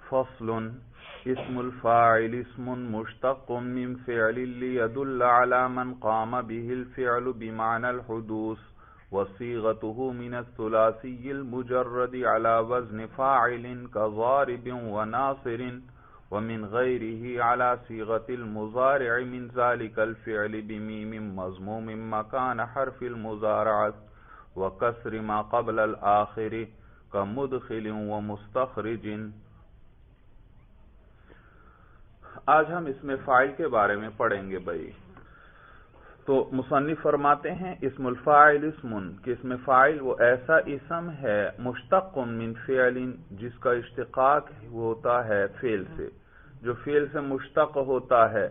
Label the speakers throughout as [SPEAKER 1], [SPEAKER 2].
[SPEAKER 1] فصل اسم الفاعل اسم مشتق من فعل ليدل على من قام به الفعل بمعنى الحدوث وصيغته من الثلاثي المجرد على وزن فاعل كضارب وناصر ومن غيره على صيغة المضارع من ذلك الفعل بميم مضموم مكان حرف المضارعة وكسر ما قبل الآخر كمدخل ومستخرج۔ آج ہم اسم فاعل کے بارے میں پڑھیں گے بھائی۔ تو مصنف فرماتے ہیں اسم الفاعل اسم، کہ اسم فاعل وہ ایسا اسم ہے مشتق من فعل جس کا اشتقاق ہوتا ہے فعل سے، جو فعل سے مشتق ہوتا ہے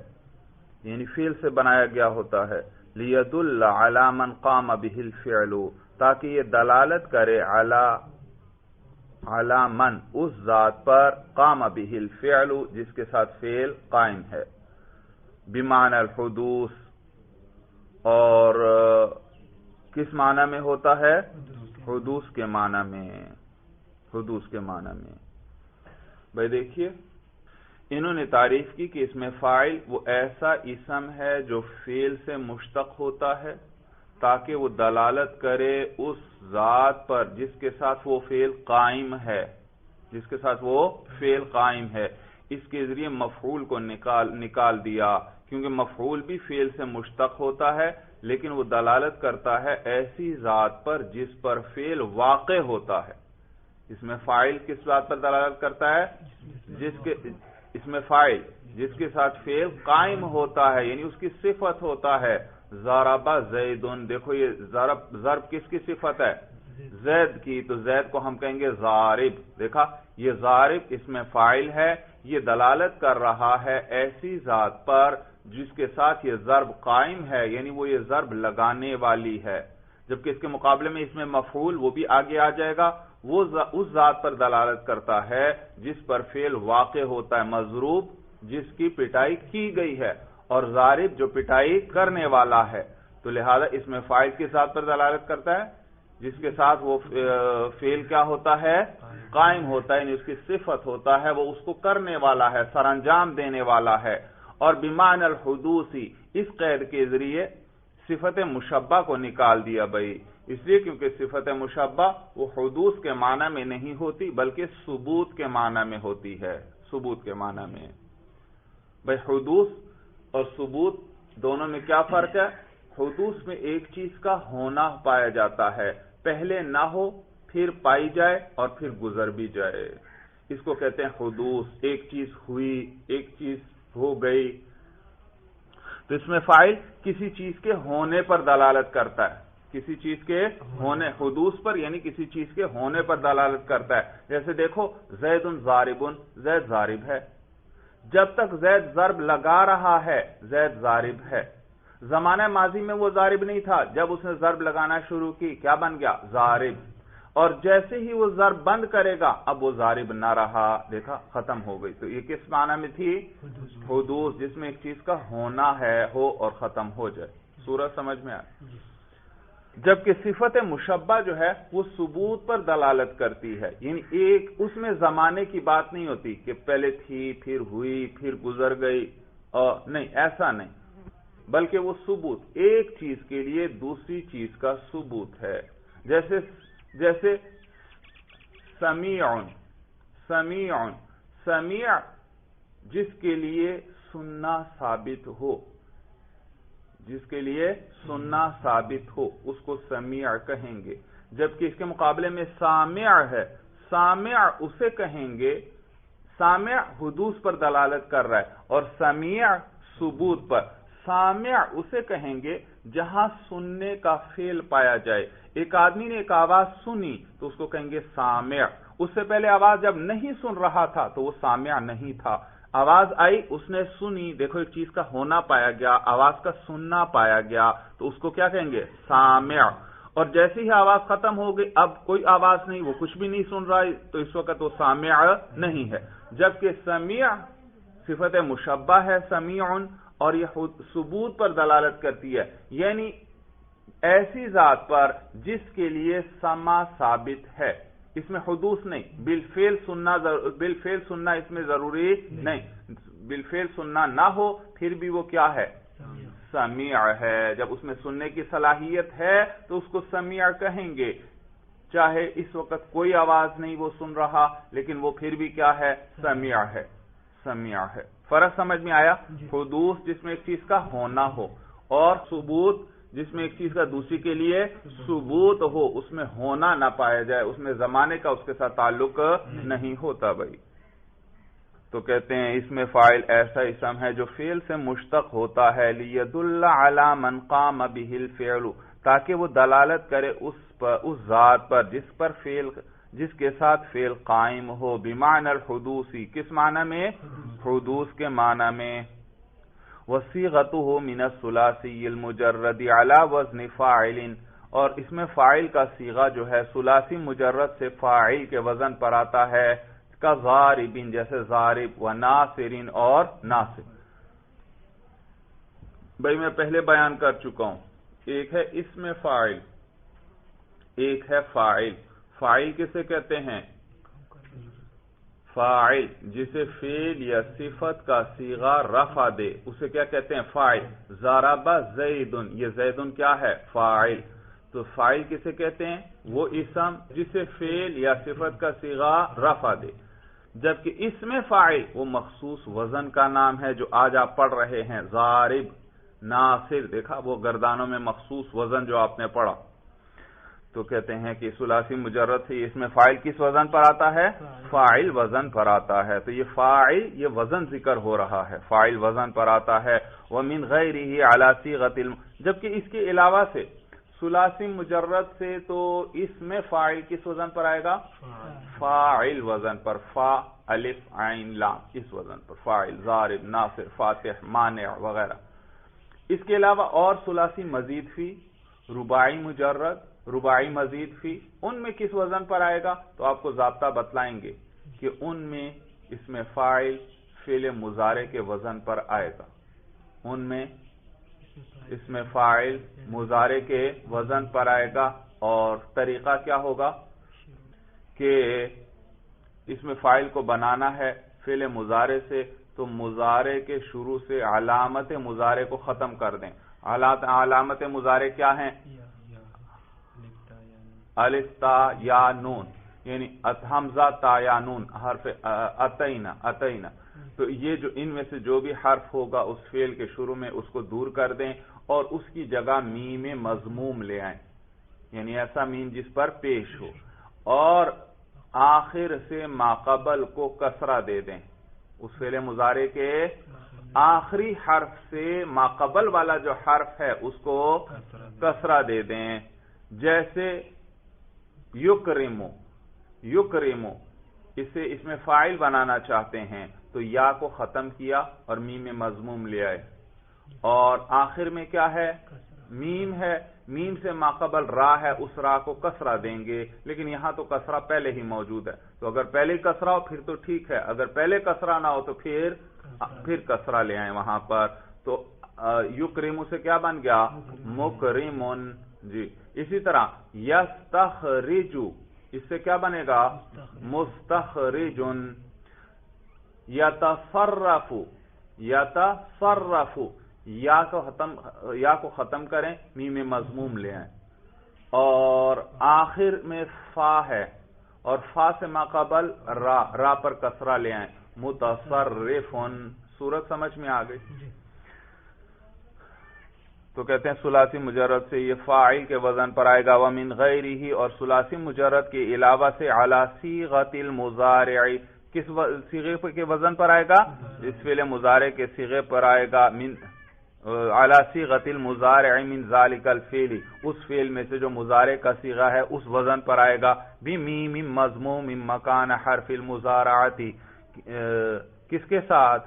[SPEAKER 1] یعنی فعل سے بنایا گیا ہوتا ہے، لیدل علی من قام به الفعل، تاکہ یہ دلالت کرے علی من اس ذات پر قام به الفعل جس کے ساتھ فعل قائم ہے، بمعنی الحدوث، اور کس معنی میں ہوتا ہے؟ حدوث کے معنی میں۔ حدوث کے معنی میں بھائی دیکھیے، انہوں نے تعریف کی کہ اس میں فاعل وہ ایسا اسم ہے جو فعل سے مشتق ہوتا ہے تاکہ وہ دلالت کرے اس ذات پر جس کے ساتھ وہ فعل قائم ہے، جس کے ساتھ وہ فعل قائم ہے۔ اس کے ذریعے مفعول کو نکال دیا، کیونکہ مفعول بھی فعل سے مشتق ہوتا ہے لیکن وہ دلالت کرتا ہے ایسی ذات پر جس پر فعل واقع ہوتا ہے۔ اس میں فاعل کس بات پر دلالت کرتا ہے؟ اس میں فاعل جس کے ساتھ فعل قائم ہوتا ہے، یعنی اس کی صفت ہوتا ہے۔ ضرب زید، دیکھو یہ ضرب کس کی صفت ہے؟ زید کی، تو زید کو ہم کہیں گے ضارب۔ دیکھا، یہ ضارب اس میں فاعل ہے، یہ دلالت کر رہا ہے ایسی ذات پر جس کے ساتھ یہ ضرب قائم ہے، یعنی وہ یہ ضرب لگانے والی ہے۔ جبکہ اس کے مقابلے میں اس میں مفعول وہ بھی آگے آ جائے گا، وہ اس ذات پر دلالت کرتا ہے جس پر فعل واقع ہوتا ہے، مضروب جس کی پٹائی کی گئی ہے، اور ضارب جو پٹائی کرنے والا ہے۔ تو لہذا اس میں فاعل کی ذات پر دلالت کرتا ہے جس کے ساتھ وہ فعل کیا ہوتا ہے؟ قائم ہوتا ہے، یعنی اس کی صفت ہوتا ہے، وہ اس کو کرنے والا ہے، سر انجام دینے والا ہے۔ اور بمعنی الحدوثی، اس قید کے ذریعے صفت مشبہ کو نکال دیا بھائی، اس لیے کیونکہ صفت مشبہ وہ حدوث کے معنی میں نہیں ہوتی بلکہ ثبوت کے معنی میں ہوتی ہے۔ ثبوت کے معنی میں بھائی، حدوث اور ثبوت دونوں میں کیا فرق ہے؟ حدوث میں ایک چیز کا ہونا پایا جاتا ہے، پہلے نہ ہو پھر پائی جائے اور پھر گزر بھی جائے، اس کو کہتے ہیں حدوث۔ ایک چیز ہوئی، ایک چیز ہو گئی، تو اس میں فاعل کسی چیز کے ہونے پر دلالت کرتا ہے، کسی چیز کے ہونے، حدوث پر یعنی کسی چیز کے ہونے پر دلالت کرتا ہے۔ جیسے دیکھو، زید ضارب، زید ضارب ہے، جب تک زید ضرب لگا رہا ہے زید ضارب ہے۔ زمانہ ماضی میں وہ ضارب نہیں تھا، جب اس نے ضرب لگانا شروع کی کیا بن گیا؟ ضارب۔ اور جیسے ہی وہ ضرب بند کرے گا اب وہ ضارب نہ رہا، دیکھا ختم ہو گئی۔ تو یہ کس معنی میں تھی؟ حدوث، جس میں ایک چیز کا ہونا ہے، ہو اور ختم ہو جائے۔ سورہ سمجھ میں آئے؟ جبکہ صفت مشبہ جو ہے وہ ثبوت پر دلالت کرتی ہے، یعنی ایک اس میں زمانے کی بات نہیں ہوتی کہ پہلے تھی پھر ہوئی پھر گزر گئی، نہیں، ایسا نہیں، بلکہ وہ ثبوت، ایک چیز کے لیے دوسری چیز کا ثبوت ہے۔ جیسے سمیع، سمیع جس کے لیے سننا ثابت ہو، جس کے لیے سننا ثابت ہو اس کو سمیع کہیں گے۔ جبکہ اس کے مقابلے میں سامع ہے، سامع اسے کہیں گے، سامع حدوث پر دلالت کر رہا ہے اور سمیع ثبوت پر۔ سامع اسے کہیں گے جہاں سننے کا فعل پایا جائے۔ ایک آدمی نے ایک آواز سنی تو اس کو کہیں گے سامع۔ اس سے پہلے آواز جب نہیں سن رہا تھا تو وہ سامع نہیں تھا، آواز آئی اس نے سنی، دیکھو ایک چیز کا ہونا پایا گیا، آواز کا سننا پایا گیا، تو اس کو کیا کہیں گے؟ سامع۔ اور جیسے ہی آواز ختم ہو گئی، اب کوئی آواز نہیں، وہ کچھ بھی نہیں سن رہا ہے، تو اس وقت وہ سامع نہیں ہے۔ جبکہ سمیع صفت مشبہ ہے سمیع، اور یہ ثبوت پر دلالت کرتی ہے، یعنی ایسی ذات پر جس کے لیے سماع ثابت ہے، اس میں حدوث نہیں، بالفعل سننا اس میں ضروری نہیں، بالفعل سننا نہ ہو پھر بھی وہ کیا ہے؟ سمیع ہے۔ جب اس میں سننے کی صلاحیت ہے تو اس کو سمیع کہیں گے، چاہے اس وقت کوئی آواز نہیں وہ سن رہا، لیکن وہ پھر بھی کیا ہے؟ سمیع ہے، سمیع ہے۔ فرق سمجھ میں آیا؟ حدوث جس میں ایک چیز کا ہونا ہو، اور ثبوت جس میں ایک چیز کا دوسری کے لیے ثبوت ہو، اس میں ہونا نہ پایا جائے، اس میں زمانے کا اس کے ساتھ تعلق نہیں ہوتا بھائی۔ تو کہتے ہیں اس میں فاعل ایسا اسم ہے جو فعل سے مشتق ہوتا ہے، لیدل علی من قام به الفعل، تاکہ وہ دلالت کرے اس ذات پر جس کے ساتھ فعل قائم ہو، بمعنی الحدوثی، کس معنی میں؟ حدوث کے معنی میں۔ وصیغتہ من الثلاثی المجرد علی وزن فاعل، اور اس میں فاعل کا صیغہ جو ہے ثلاثی مجرد سے فاعل کے وزن پر آتا ہے، کا ضارب، جیسے ضارب، و ناصر اور ناصر۔ بھائی میں پہلے بیان کر چکا ہوں، ایک ہے اسم فاعل، ایک ہے فاعل۔ فاعل کسے کہتے ہیں؟ فاعل جسے فعل یا صفت کا صیغہ رفع دے، اسے کیا کہتے ہیں؟ فاعل۔ ضرب زید، یہ زید کیا ہے؟ فاعل۔ تو فاعل کسے کہتے ہیں؟ وہ اسم جسے فعل یا صفت کا صیغہ رفع دے، جبکہ اسم فاعل وہ مخصوص وزن کا نام ہے جو آج آپ پڑھ رہے ہیں، ضارب، ناصر، دیکھا وہ گردانوں میں مخصوص وزن جو آپ نے پڑھا۔ تو کہتے ہیں کہ ثلاثی مجرد سے اس میں فاعل کس وزن پر آتا ہے؟ فاعل وزن پر آتا ہے۔ تو یہ فاعل، یہ وزن ذکر ہو رہا ہے، فاعل وزن پر آتا ہے۔ وَمِنْ غَيْرِهِ عَلَى صِيغَةِ جبکہ اس کے علاوہ سے ثلاثی مجرد سے تو اس میں فاعل کس وزن پر آئے گا؟ فاعل وزن پر، فا الف عین لام، اس وزن پر فاعل، ضارب، ناصر، فاتح، مانع وغیرہ۔ اس کے علاوہ اور ثلاثی مزید فی، رباعی مجرد، رباعی مزید فی، ان میں کس وزن پر آئے گا؟ تو آپ کو ضابطہ بتلائیں گے کہ ان میں اس میں فاعل فعل مضارع کے وزن پر آئے گا، ان میں اس میں فاعل مضارع کے وزن پر آئے گا۔ اور طریقہ کیا ہوگا کہ اس میں فاعل کو بنانا ہے فعل مضارع سے، تو مضارع کے شروع سے علامت مضارع کو ختم کر دیں۔ علامت مضارع کیا ہیں؟ الف تا یا نون، یعنی حمزہ تا یا نون، حرف اتینا، تو یہ جو ان میں سے جو بھی حرف ہوگا اس فعل کے شروع میں اس کو دور کر دیں، اور اس کی جگہ میم مضموم لے آئیں، یعنی ایسا میم جس پر پیش ہو، اور آخر سے ماقبل کو کسرہ دے دیں۔ اس فعل مضارع کے آخری حرف سے ماقبل والا جو حرف ہے اس کو کسرہ دے دیں، جیسے یکرمو، اسے اس میں فاعل بنانا چاہتے ہیں تو یا کو ختم کیا اور میم مضموم لے آئے، اور آخر میں کیا ہے؟ میم ہے، میم سے ماقبل را ہے، اس را کو کسرہ دیں گے، لیکن یہاں تو کسرہ پہلے ہی موجود ہے، تو اگر پہلے کسرہ ہو پھر تو ٹھیک ہے، اگر پہلے کسرہ نہ ہو تو پھر کسرہ لے آئیں وہاں پر۔ تو یکرمو سے کیا بن گیا؟ مکرمن، جی۔ اسی طرح یستخرجو، اس سے کیا بنے گا؟ مستخرجن۔ یتصرفو، یا کو ختم کریں، میم مضموم لے آئیں، اور آخر میں فا ہے اور فا سے ماقبل را پر کسرہ لے آئیں، متصرفن۔ صورت سمجھ میں آ گئی؟ تو کہتے ہیں ثلاثی مجرد سے یہ فاعل کے وزن پر آئے گا، ومن غیرہ، اور ثلاثی مجرد کے علاوہ سے علی صیغۃ المضارع، کس صیغے کے وزن پر آئے گا؟ اس فعل مضارع کے صیغے پر آئے گا، علی صیغۃ المضارع من ذلک الفعل، اس فعل میں سے جو مضارع کا صیغہ ہے اس وزن پر آئے گا، بمیم مضموم مکان حرف المضارعۃ، کس کے ساتھ؟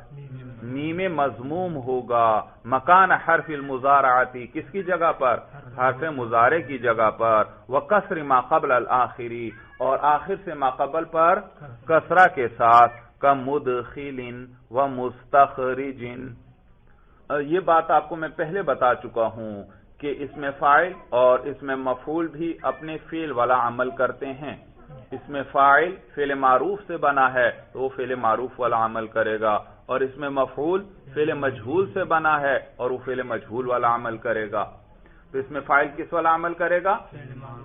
[SPEAKER 1] میم مضموم ہوگا، مکان حرف المضارعۃ، کس کی جگہ پر؟ حرف مضارع کی جگہ پر، وکسر ما قبل الآخری، اور آخر سے ما قبل پر کسرہ کے ساتھ، کمدخل ومستخرج۔ یہ بات آپ کو میں پہلے بتا چکا ہوں کہ اس میں فاعل اور اس میں مفعول بھی اپنے فعل والا عمل کرتے ہیں، اس میں فاعل فعل معروف سے بنا ہے تو وہ فعل معروف والا عمل کرے گا، اور اس میں مفعول فعل مجہول سے بنا ہے اور وہ فعل مجہول والا عمل کرے گا۔ تو اس میں فاعل کس والا عمل کرے گا؟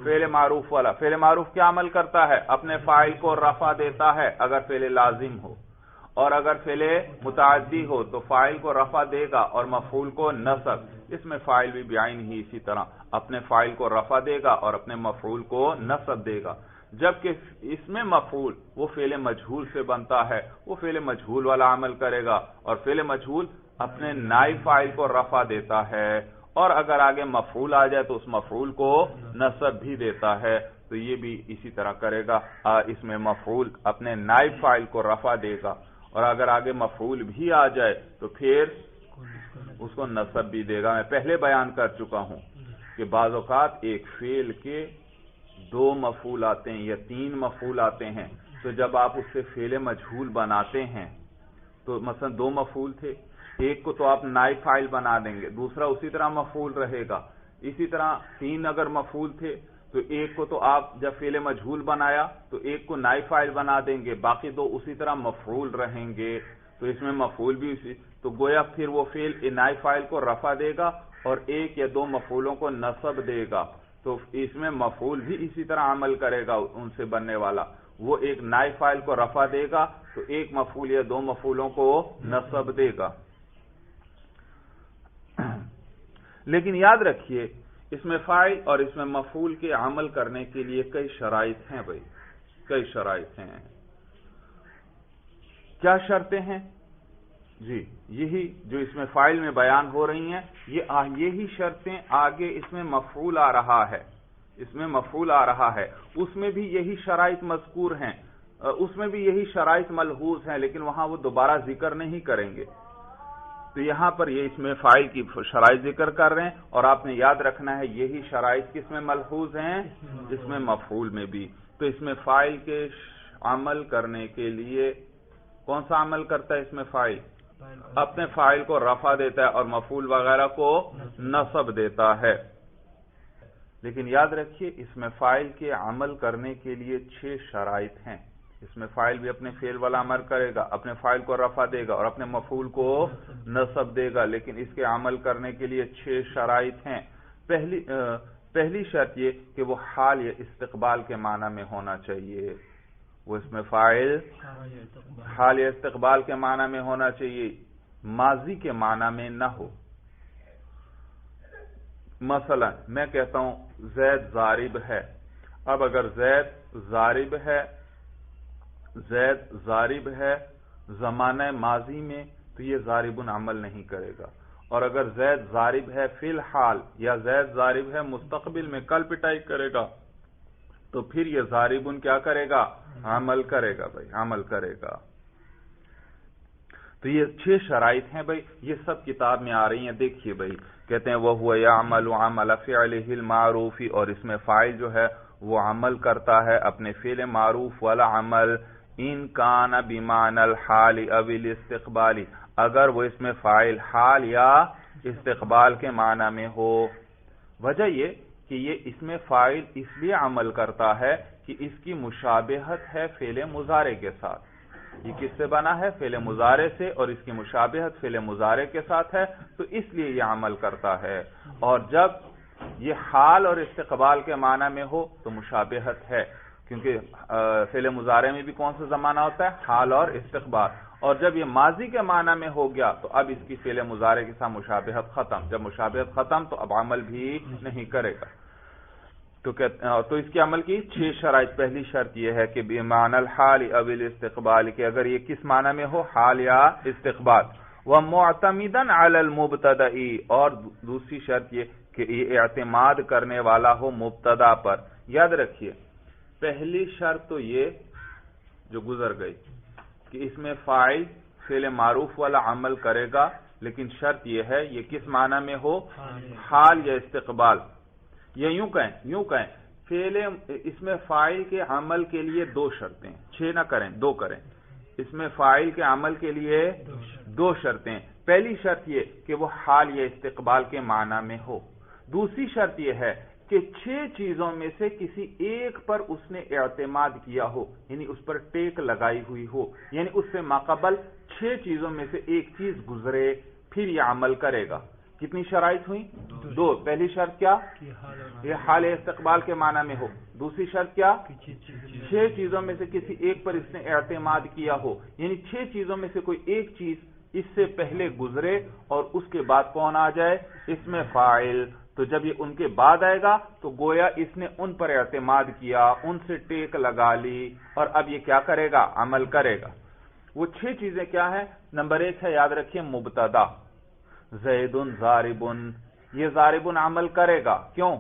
[SPEAKER 1] فعل معروف والا۔ فعل معروف کیا عمل کرتا ہے؟ اپنے فاعل کو رفع دیتا ہے اگر فعل لازم ہو، اور اگر فعل متعدی ہو تو فاعل کو رفع دے گا اور مفعول کو نصب۔ اس میں فاعل بھی بعین ہی اسی طرح اپنے فاعل کو رفع دے گا اور اپنے مفعول کو نصب دے گا، جبکہ اس میں مفعول وہ فعل مجہول سے بنتا ہے، وہ فعل مجہول والا عمل کرے گا، اور فعل مجہول اپنے نائب فاعل کو رفع دیتا ہے، اور اگر آگے مفعول آ جائے تو اس مفعول کو نصب بھی دیتا ہے۔ تو یہ بھی اسی طرح کرے گا، اس میں مفعول اپنے نائب فاعل کو رفع دے گا، اور اگر آگے مفعول بھی آ جائے تو پھر اس کو نصب بھی دے گا۔ میں پہلے بیان کر چکا ہوں کہ بعض اوقات ایک فعل کے 2 مفعول آتے ہیں یا 3 مفعول آتے ہیں، تو جب آپ اس سے فعل مجہول بناتے ہیں تو مثلا 2 مفعول تھے، ایک کو تو آپ نائب فاعل بنا دیں گے، دوسرا اسی طرح مفعول رہے گا، اسی طرح 3 اگر مفعول تھے تو ایک کو تو آپ جب فعل مجہول بنایا تو ایک کو نائب فاعل بنا دیں گے، باقی 2 اسی طرح مفعول رہیں گے۔ تو اس میں مفعول بھی اسی، تو گویا پھر وہ فعل نائب فاعل کو رفع دے گا اور 1 یا 2 مفعولوں کو نصب دے گا، تو اس میں مفعول بھی اسی طرح عمل کرے گا ان سے بننے والا، وہ ایک نائب فاعل کو رفع دے گا تو 1 مفعول یا 2 مفعولوں کو نصب دے گا۔ لیکن یاد رکھیے اس میں فاعل اور اس میں مفعول کے عمل کرنے کے لیے کئی شرائط ہیں بھائی، کئی شرائط ہیں۔ کیا شرطیں ہیں؟ جی یہی جو اس میں فاعل میں بیان ہو رہی ہیں، یہی شرطیں آگے اس میں مفعول آ رہا ہے، اس میں مفعول آ رہا ہے، اس میں بھی یہی شرائط مذکور ہیں، اس میں بھی یہی شرائط ملحوظ ہیں، لیکن وہاں وہ دوبارہ ذکر نہیں کریں گے۔ تو یہاں پر یہ اس میں فاعل کی شرائط ذکر کر رہے ہیں، اور آپ نے یاد رکھنا ہے یہی شرائط کس میں ملحوظ ہیں؟ اس میں مفعول میں بھی۔ تو اس میں فاعل کے عمل کرنے کے لیے کون سا عمل کرتا ہے؟ اس میں فاعل اپنے فاعل کو رفع دیتا ہے اور مفعول وغیرہ کو نصب دیتا ہے۔ لیکن یاد رکھیے اس میں فاعل کے عمل کرنے کے لیے 6 شرائط ہیں۔ اس میں فاعل بھی اپنے فعل والا عمل کرے گا، اپنے فاعل کو رفع دے گا اور اپنے مفعول کو نصب دے گا، لیکن اس کے عمل کرنے کے لیے 6 شرائط ہیں۔ پہلی شرط یہ کہ وہ حال یا استقبال کے معنی میں ہونا چاہیے، وہ اس میں فاعل حال یا استقبال کے معنی میں ہونا چاہیے، ماضی کے معنی میں نہ ہو۔ مثلا میں کہتا ہوں زید ضارب ہے، اب اگر زید ضارب ہے زمانہ ماضی میں تو یہ ضاربن عمل نہیں کرے گا، اور اگر زید ضارب ہے فی الحال یا زید ضارب ہے مستقبل میں کل پٹائی کرے گا تو پھر یہ ضاربن کیا کرے گا؟ عمل کرے گا بھائی، عمل کرے گا۔ تو یہ 6 شرائط ہیں بھائی، یہ سب کتاب میں آ رہی ہیں، دیکھیے بھائی کہتے ہیں وَهُوَ يَعْمَلُ عَمَلَ فِعْلِهِ الْمَعْرُوفِ، اور اس میں فاعل جو ہے وہ عمل کرتا ہے اپنے فعل معروف والا عمل، ان کان بمعنی الحال او الاستقبال، اگر وہ اس میں فاعل حال یا استقبال کے معنی میں ہو۔ وجہ یہ کہ یہ اس میں فاعل اس لیے عمل کرتا ہے کہ اس کی مشابہت ہے فعل مضارع کے ساتھ، یہ کس سے بنا ہے؟ فعل مضارع سے، اور اس کی مشابہت فعل مضارع کے ساتھ ہے، تو اس لیے یہ عمل کرتا ہے۔ اور جب یہ حال اور استقبال کے معنی میں ہو تو مشابہت ہے، کیونکہ فعل مضارع میں بھی کون سا زمانہ ہوتا ہے؟ حال اور استقبال، اور جب یہ ماضی کے معنی میں ہو گیا تو اب اس کی فعل مضارع کے ساتھ مشابہت ختم، جب مشابہت ختم تو اب عمل بھی نہیں کرے گا۔ تو اس کے عمل کی 6 شرائط۔ پہلی شرط یہ ہے کہ بمعنی الحال او الاستقبال، کہ اگر یہ کس معنی میں ہو؟ حال یا استقبال۔ وَمُعْتَمِدًا عَلَى الْمُبْتَدَئِ، اور دوسری شرط یہ کہ یہ اعتماد کرنے والا ہو مبتدا پر۔ یاد رکھیے پہلی شرط تو یہ جو گزر گئی کہ اس میں فاعل فعل معروف والا عمل کرے گا، لیکن شرط یہ ہے یہ کس معنی میں ہو؟ حال یا استقبال۔ یا یوں کہیں فعل اس میں فاعل کے عمل کے لیے 2 شرطیں، 6 نہ کریں 2 کریں، اس میں فاعل کے عمل کے لیے 2 شرطیں۔ پہلی شرط یہ کہ وہ حال یا استقبال کے معنی میں ہو، دوسری شرط یہ ہے کہ 6 چیزوں میں سے کسی ایک پر اس نے اعتماد کیا ہو، یعنی اس پر ٹیک لگائی ہوئی ہو، یعنی اس سے ماقبل 6 چیزوں میں سے ایک چیز گزرے، پھر یہ عمل کرے گا۔ کتنی شرائط ہوئی؟ 2۔ پہلی شرط کیا؟ یہ حال استقبال کے معنی میں ہو۔ دوسری شرط کیا؟ 6 چیزوں میں سے کسی ایک پر اس نے اعتماد کیا ہو، یعنی 6 چیزوں میں سے کوئی ایک چیز اس سے پہلے گزرے اور اس کے بعد کون آ جائے؟ اس میں فاعل۔ تو جب یہ ان کے بعد آئے گا تو گویا اس نے ان پر اعتماد کیا، ان سے ٹیک لگا لی، اور اب یہ کیا کرے گا؟ عمل کرے گا۔ وہ 6 چیزیں کیا ہیں؟ نمبر 1 ہے، یاد رکھیے، مبتدا، زید ضارب، یہ ضارب عمل کرے گا، کیوں؟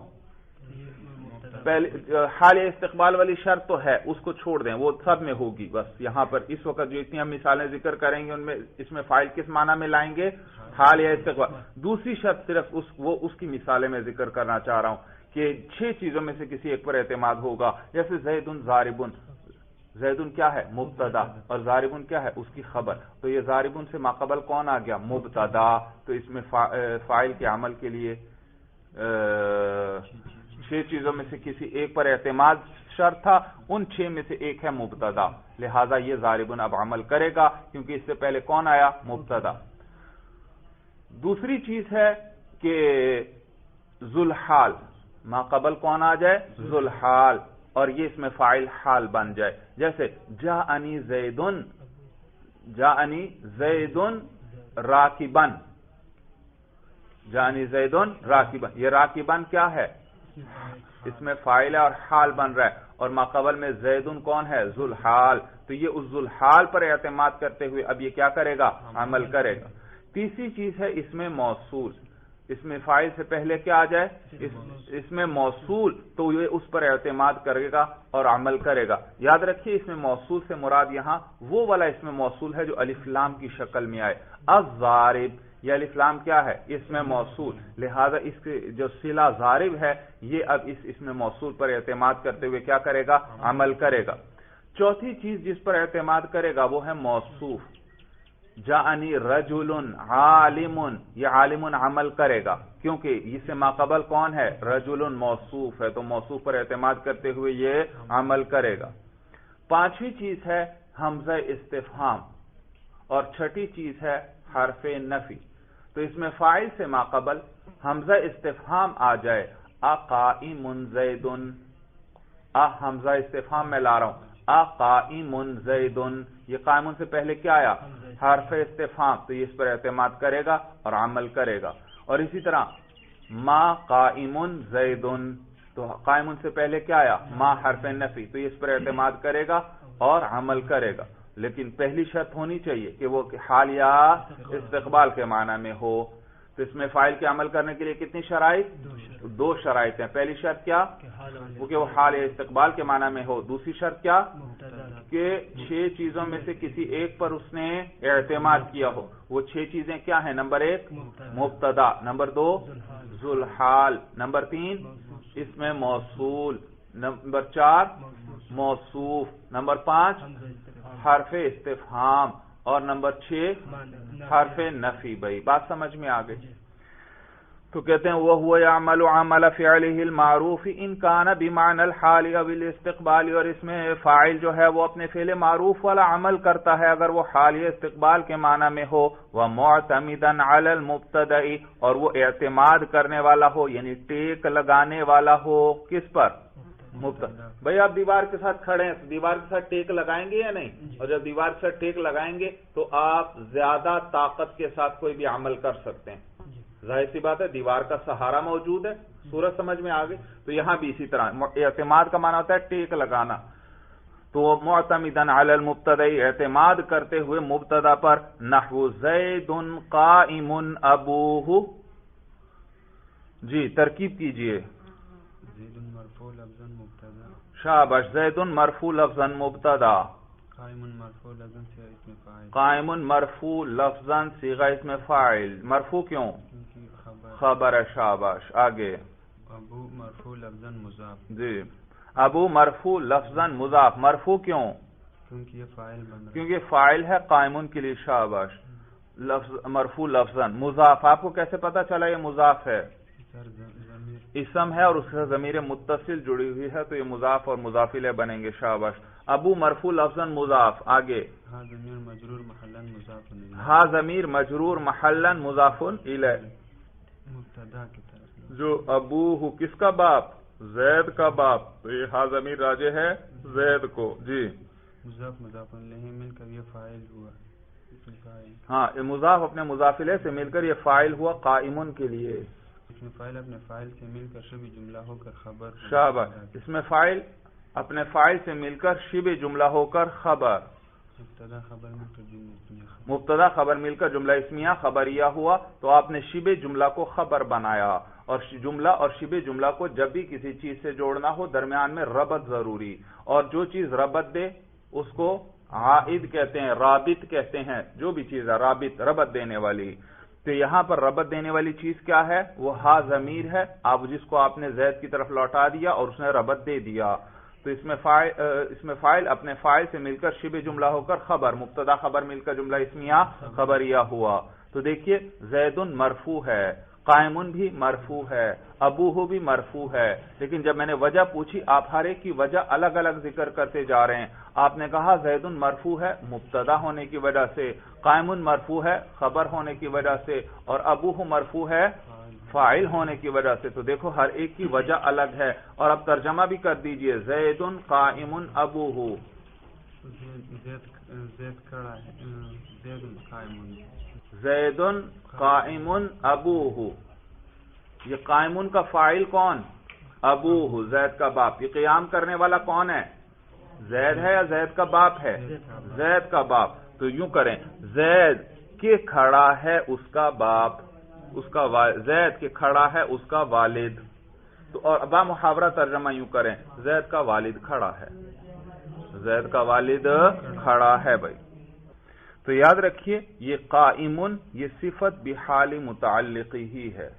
[SPEAKER 1] پہلے حال استقبال والی شرط تو ہے، اس کو چھوڑ دیں، وہ سب میں ہوگی، بس یہاں پر اس وقت جو اتنی ہم مثالیں ذکر کریں گے ان میں اس میں فاعل کس معنی میں لائیں گے؟ حال یا استقبال۔ دوسری شرط صرف اس کی مثالیں میں ذکر کرنا چاہ رہا ہوں کہ 6 چیزوں میں سے کسی ایک پر اعتماد ہوگا، جیسے زید ضارب، زید کیا ہے؟ مبتدا، اور ضارب کیا ہے؟ اس کی خبر۔ تو یہ ضارب سے ماقبل کون آ گیا؟ مبتدا۔ تو اس میں فاعل کے عمل کے لیے 6 چیزوں میں سے کسی ایک پر اعتماد شرط تھا، ان 6 میں سے ایک ہے مبتدا، لہذا یہ ضارب اب عمل کرے گا کیونکہ اس سے پہلے کون آیا؟ مبتدا۔ دوسری چیز ہے کہ ذوالحال، ماقبل کون آ جائے؟ ذوالحال، اور یہ اس میں فاعل حال بن جائے، جیسے جاءنی زیدن، جاءنی زیدن راکبن، جاءنی زیدن راکبن، یہ راکبن کیا ہے؟ اس میں فاعل ہے اور حال بن رہا ہے، اور ماقبل میں زیدن کون ہے؟ ذوالحال۔ تو یہ اس ذوالحال پر اعتماد کرتے ہوئے اب یہ کیا کرے گا؟ عمل کرے گا۔ تیسری چیز ہے اس میں موصول، اس میں فاعل سے پہلے کیا آ جائے؟ اس میں موصول، تو یہ اس پر اعتماد کرے گا اور عمل کرے گا۔ یاد رکھیے اس میں موصول سے مراد یہاں وہ والا اس میں موصول ہے جو الف لام کی شکل میں آئے۔ الضارب، یہ الف لام کیا ہے؟ اس میں موصول، لہذا اس کے جو صلہ ضارب ہے یہ اب اس میں موصول پر اعتماد کرتے ہوئے کیا کرے گا؟ عمل کرے گا۔ چوتھی چیز جس پر اعتماد کرے گا وہ ہے موصوف، جاءنی رجل عالم، یہ عالم عمل کرے گا کیونکہ اس سے ماقبل کون ہے؟ رجل موصوف ہے، تو موصوف پر اعتماد کرتے ہوئے یہ عمل کرے گا۔ پانچویں چیز ہے حمزہ استفہام، اور چھٹی چیز ہے حرف نفی۔ تو اس میں فاعل سے ماقبل حمزہ استفہام آ جائے، اقائم زید، حمزہ استفہام میں لا رہا ہوں، اقائم زید، یہ قائم سے پہلے کیا آیا؟ حرف استفہام، تو یہ اس پر اعتماد کرے گا اور عمل کرے گا۔ اور اسی طرح ما قائم زید، تو قائم سے پہلے کیا آیا؟ ما حرف نفی، تو یہ اس پر اعتماد کرے گا اور عمل کرے گا، لیکن پہلی شرط ہونی چاہیے کہ وہ حال یا استقبال کے معنی میں ہو۔ تو اس میں فاعل کے عمل کرنے کے لیے کتنی شرائط؟ 2 شرائط ہیں۔ پہلی شرط کیا؟ وہ کہ وہ حال یا استقبال کے معنی میں ہو۔ دوسری شرط کیا؟ کہ 6 چیزوں میں سے کسی ایک پر اس نے اعتماد کیا ہو۔ وہ 6 چیزیں کیا ہیں؟ نمبر 1 مبتدا، نمبر 2 ذوالحال، نمبر 3 اس میں موصول، نمبر 4 موصوف، نمبر 5 حرف استفہام، اور نمبر 6 حرف نفی۔ بھائی بات سمجھ میں آ گئی؟ تو کہتے ہیں وَهُوَ يَعْمَلُ عَمَلَ فِعْلِهِ الْمَعْرُوفِ إِنْ كَانَ بِمَعْنَى الْحَالِ أَوِ الْاِسْتِقْبَالِ، اور اس میں فاعل جو ہے وہ اپنے فعل معروف والا عمل کرتا ہے اگر وہ حال یا استقبال کے معنی میں ہو، وَمُعْتَمِدًا عَلَى الْمُبْتَدَئِ، اور وہ اعتماد کرنے والا ہو یعنی ٹیک لگانے والا ہو، کس پر؟ مبتدا۔ بھئی آپ دیوار کے ساتھ کھڑے ہیں، دیوار کے ساتھ ٹیک لگائیں گے یا نہیں؟ اور جب دیوار کے ساتھ ٹیک لگائیں گے تو آپ زیادہ طاقت کے ساتھ کوئی بھی عمل کر سکتے ہیں، ظاہر سی بات ہے، دیوار کا سہارا موجود ہے۔ صورت سمجھ میں آ گئی؟ تو یہاں بھی اسی طرح اعتماد کا معنی ہوتا ہے ٹیک لگانا، تو معتمدن علی المبتدا، اعتماد کرتے ہوئے مبتدا پر، نحو زید قائم ابوہ۔ جی ترکیب کیجئے۔
[SPEAKER 2] زید مرفوع لفظاً مبتدا،
[SPEAKER 1] شاباش، زید مرفوع لفظاً مبتدا،
[SPEAKER 2] قائم مرفوع لفظاً صیغہ اسم فاعل،
[SPEAKER 1] قائم مرفوع لفظاً صیغہ اسم فاعل، مرفوع کیوں؟ خبر ہے، شاباش، آگے۔
[SPEAKER 2] ابو مرفوع لفظاً مضاف،
[SPEAKER 1] جی ابو مرفوع لفظاً مضاف، مرفوع کیوں؟
[SPEAKER 2] کیونکہ یہ فاعل بن رہا ہے،
[SPEAKER 1] کیونکہ فاعل ہے قائم کے لیے، شاباش، لفظ مرفوع لفظاً مضاف، آپ کو کیسے پتا چلا یہ مضاف ہے؟
[SPEAKER 2] ضمیر
[SPEAKER 1] اسم ہے اور اس سے ضمیر متصل جڑی ہوئی ہے تو یہ مضاف اور مضاف الیہ بنیں گے. شاباش. ابو مرفوع لفظاً مضاف. آگے
[SPEAKER 2] ہاں ضمیر مجرور محلاً مضاف الیہ.
[SPEAKER 1] ہا ضمیر مجرور محلاً مضاف الیہ.
[SPEAKER 2] مبتدا کی طرف
[SPEAKER 1] جو ابو کس کا باپ؟ زید کا باپ. تو یہ ہا ضمیر راجع ہے زید کو. جی
[SPEAKER 2] مضاف مضاف الیہ مل کر یہ فاعل ہوا.
[SPEAKER 1] ہاں مضاف اپنے مضاف الیہ سے مل کر یہ فاعل ہوا قائمن کے لیے.
[SPEAKER 2] اس میں فاعل اپنے فاعل سے مل کر شبہ جملہ ہو کر خبر.
[SPEAKER 1] شاباش. اس میں فاعل اپنے فاعل سے مل کر شبہ جملہ ہو کر خبر.
[SPEAKER 2] مبتدا خبر مل کر
[SPEAKER 1] مبتدا خبر مل کر جملہ اسمیہ خبریہ ہوا تو آپ نے شبہ جملہ کو خبر بنایا. اور جملہ اور شبہ جملہ کو جب بھی کسی چیز سے جوڑنا ہو درمیان میں ربط ضروری. اور جو چیز ربط دے اس کو عائد کہتے ہیں، رابط کہتے ہیں. جو بھی چیز ہے رابط ربط دینے والی. تو یہاں پر ربط دینے والی چیز کیا ہے؟ وہ ہا ضمیر ہے. آپ جس کو آپ نے زید کی طرف لوٹا دیا اور اس نے ربط دے دیا. تو اس میں فاعل اپنے فاعل سے مل کر شبہ جملہ ہو کر خبر، مبتدا خبر مل کر جملہ اسمیہ خبریہ ہوا. تو دیکھیے زید مرفوع ہے، قائمن بھی مرفوع ہے، ابوہ بھی مرفوع ہے. لیکن جب میں نے وجہ پوچھی آپ ہر ایک کی وجہ الگ الگ ذکر کرتے جا رہے ہیں. آپ نے کہا زید مرفوع ہے مبتدا ہونے کی وجہ سے، قائمن مرفوع ہے خبر ہونے کی وجہ سے، اور ابوہ مرفوع ہے فاعل ہونے کی وجہ سے. تو دیکھو ہر ایک کی وجہ الگ ہے. اور اب ترجمہ بھی کر دیجئے زید قائم ابوہ.
[SPEAKER 2] زید کھڑا ہے، زید قائم.
[SPEAKER 1] زید قائم ابوہ. یہ قائمن کا فاعل کون؟ ابوہ، زید کا باپ. یہ قیام کرنے والا کون ہے؟ زید ہے یا زید کا باپ ہے؟ زید کا باپ. تو یوں کریں زید کے کھڑا ہے اس کا باپ، اس کا زید کے کھڑا ہے اس کا والد. تو اور با محاورہ ترجمہ یوں کریں زید کا والد کھڑا ہے، زید کا والد کھڑا ہے. بھائی تو یاد رکھیے یہ قائمن یہ صفت بحال متعلقی ہی ہے.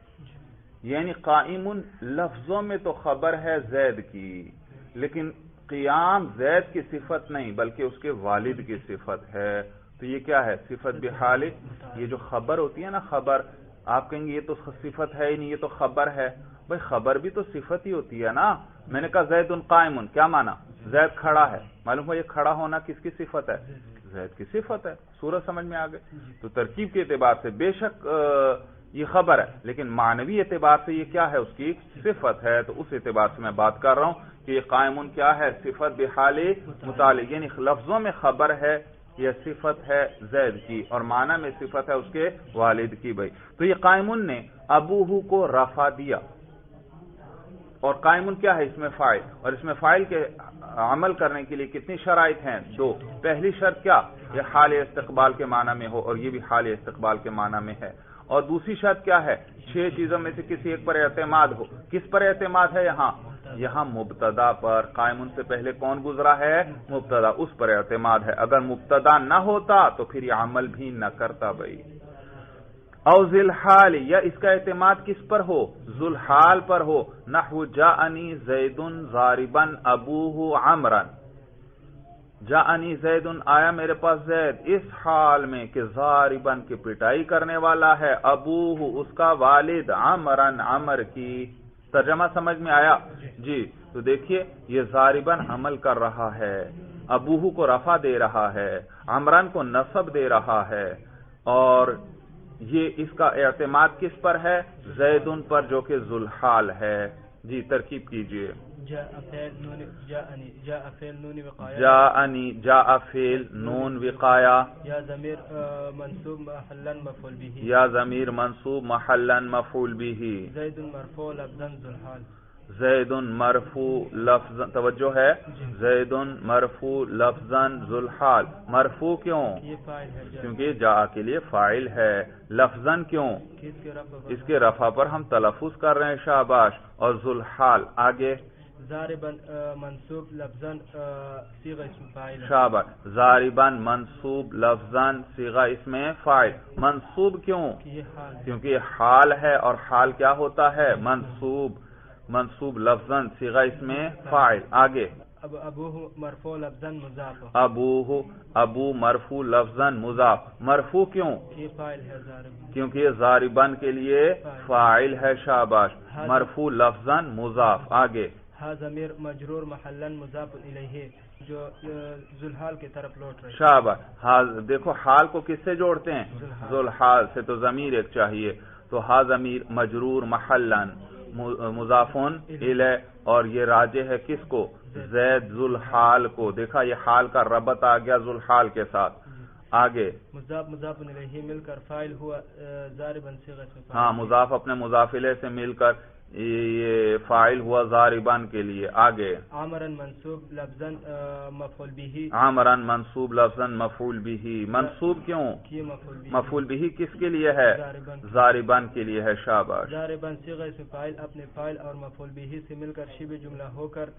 [SPEAKER 1] یعنی قائمن لفظوں میں تو خبر ہے زید کی، لیکن قیام زید کی صفت نہیں بلکہ اس کے والد کی صفت ہے. تو یہ کیا ہے؟ صفت بحال. یہ جو خبر ہوتی ہے نا خبر، آپ کہیں گے یہ تو صفت ہے ہی نہیں، یہ تو خبر ہے. بھائی خبر بھی تو صفت ہی ہوتی ہے نا. میں نے کہا زید قائم، کیا مانا؟ زید کھڑا ہے. معلوم ہو یہ کھڑا ہونا کس کی صفت ہے؟ زید کی صفت ہے. صورت سمجھ میں آ گئی. تو ترکیب کے اعتبار سے بے شک یہ خبر ہے، لیکن معنوی اعتبار سے یہ کیا ہے؟ اس کی صفت ہے. تو اس اعتبار سے میں بات کر رہا ہوں کہ یہ قائمن کیا ہے؟ صفت بحال متعلق، یعنی لفظوں میں خبر ہے، یہ صفت ہے زید کی، اور معنی میں صفت ہے اس کے والد کی. بھائی تو یہ قائمن نے ابوہ کو رفع دیا. اور قائمن کیا ہے؟ اس میں فاعل. اور اس میں فاعل کے عمل کرنے کے لیے کتنی شرائط ہیں؟ 2. پہلی شرط کیا؟ یہ حال استقبال کے معنی میں ہو، اور یہ بھی حال استقبال کے معنی میں ہے. اور دوسری شرط کیا ہے؟ 6 چیزوں میں سے کسی ایک پر اعتماد ہو. کس پر اعتماد ہے یہاں؟ یہاں مبتدا پر. قائمن سے پہلے کون گزرا ہے؟ مبتدا. اس پر اعتماد ہے. اگر مبتدا نہ ہوتا تو پھر یہ عمل بھی نہ کرتا. بھائی او ذل حال، یا اس کا اعتماد کس پر ہو؟ ذل حال پر ہو. نحو جاءنی زید ضاربا ابوہ عمرا. جاءنی زید، آیا میرے پاس زید، اس حال میں کہ ضاربا کی پٹائی کرنے والا ہے، ابوہ اس کا والد، عمرا عمر کی. ترجمہ سمجھ میں آیا؟ جی. تو دیکھیے یہ ضاربا عمل کر رہا ہے، ابوہ کو رفع دے رہا ہے، عمران کو نصب دے رہا ہے، اور یہ اس کا اعتماد کس پر ہے؟ زیدن پر جو کہ ذوالحال ہے. جی ترکیب کیجئے. جاءنی جاء فعل نون وقایا، یا ضمیر منصوب محلا مفعول به. زید مرفوع لفظا ذوالحال. زید مرفوع لفظا، توجہ ہے، زید مرفوع لفظا ذوالحال. مرفوع کیوں؟ کیونکہ جاء کے لیے فاعل ہے. لفظا کیوں؟ اس کے رفع پر ہم تلفظ کر رہے ہیں. شاباش. اور ذوالحال آگے ضاربا منصوب لفظا صیغہ اسم فاعل. شاباش. ضاربا منصوب لفظا صیغہ اسم فاعل. منصوب کیوں؟ کیونکہ یہ حال ہے، اور حال کیا ہوتا ہے؟ منصوب. منصوب لفظاً صیغہ اسم فاعل. آگے
[SPEAKER 2] ابوہ مرفوع لفظاً مضاف،
[SPEAKER 1] ابوہ ابو مرفوع لفظاً مضاف، مرفوع کیوں؟
[SPEAKER 2] یہ فاعل ہے ضارب،
[SPEAKER 1] کیونکہ یہ ضاربن کے لیے فاعل ہے، شاباش، مرفوع لفظاً مضاف۔ آگے
[SPEAKER 2] ہا ضمیر مجرور محلا مضاف الیہ، جو ذوالحال کی طرف لوٹ رہے،
[SPEAKER 1] شاباش۔ دیکھو حال کو کس سے جوڑتے ہیں؟ ذوالحال سے، تو ضمیر ایک چاہیے، تو ہا ضمیر مجرور محلا مضاف الیہ، اور یہ راجع ہے کس کو؟ زید ذوالحال کو۔ دیکھا یہ حال کا ربط آ گیا ذوالحال کے ساتھ۔ آگے
[SPEAKER 2] مضاف مضاف الیہ مل کر فاعل ہوا ضاربا صیغہ سے،
[SPEAKER 1] ہاں مضاف اپنے مضاف الیہ سے مل کر یہ فاعل ہوا ضاربان کے لیے۔ آگے
[SPEAKER 2] عامرا منصوب لفظا مفعول به،
[SPEAKER 1] عامرا منصوب لفظا مفعول به، منصوب کیوں؟ مفعول به کس کے لیے ہے؟ ضاربان کے لیے ہے، شاباش۔
[SPEAKER 2] ضاربا صیغہ سے فاعل اپنے فاعل اور مفعول به سے مل کر شبہ جملہ ہو کر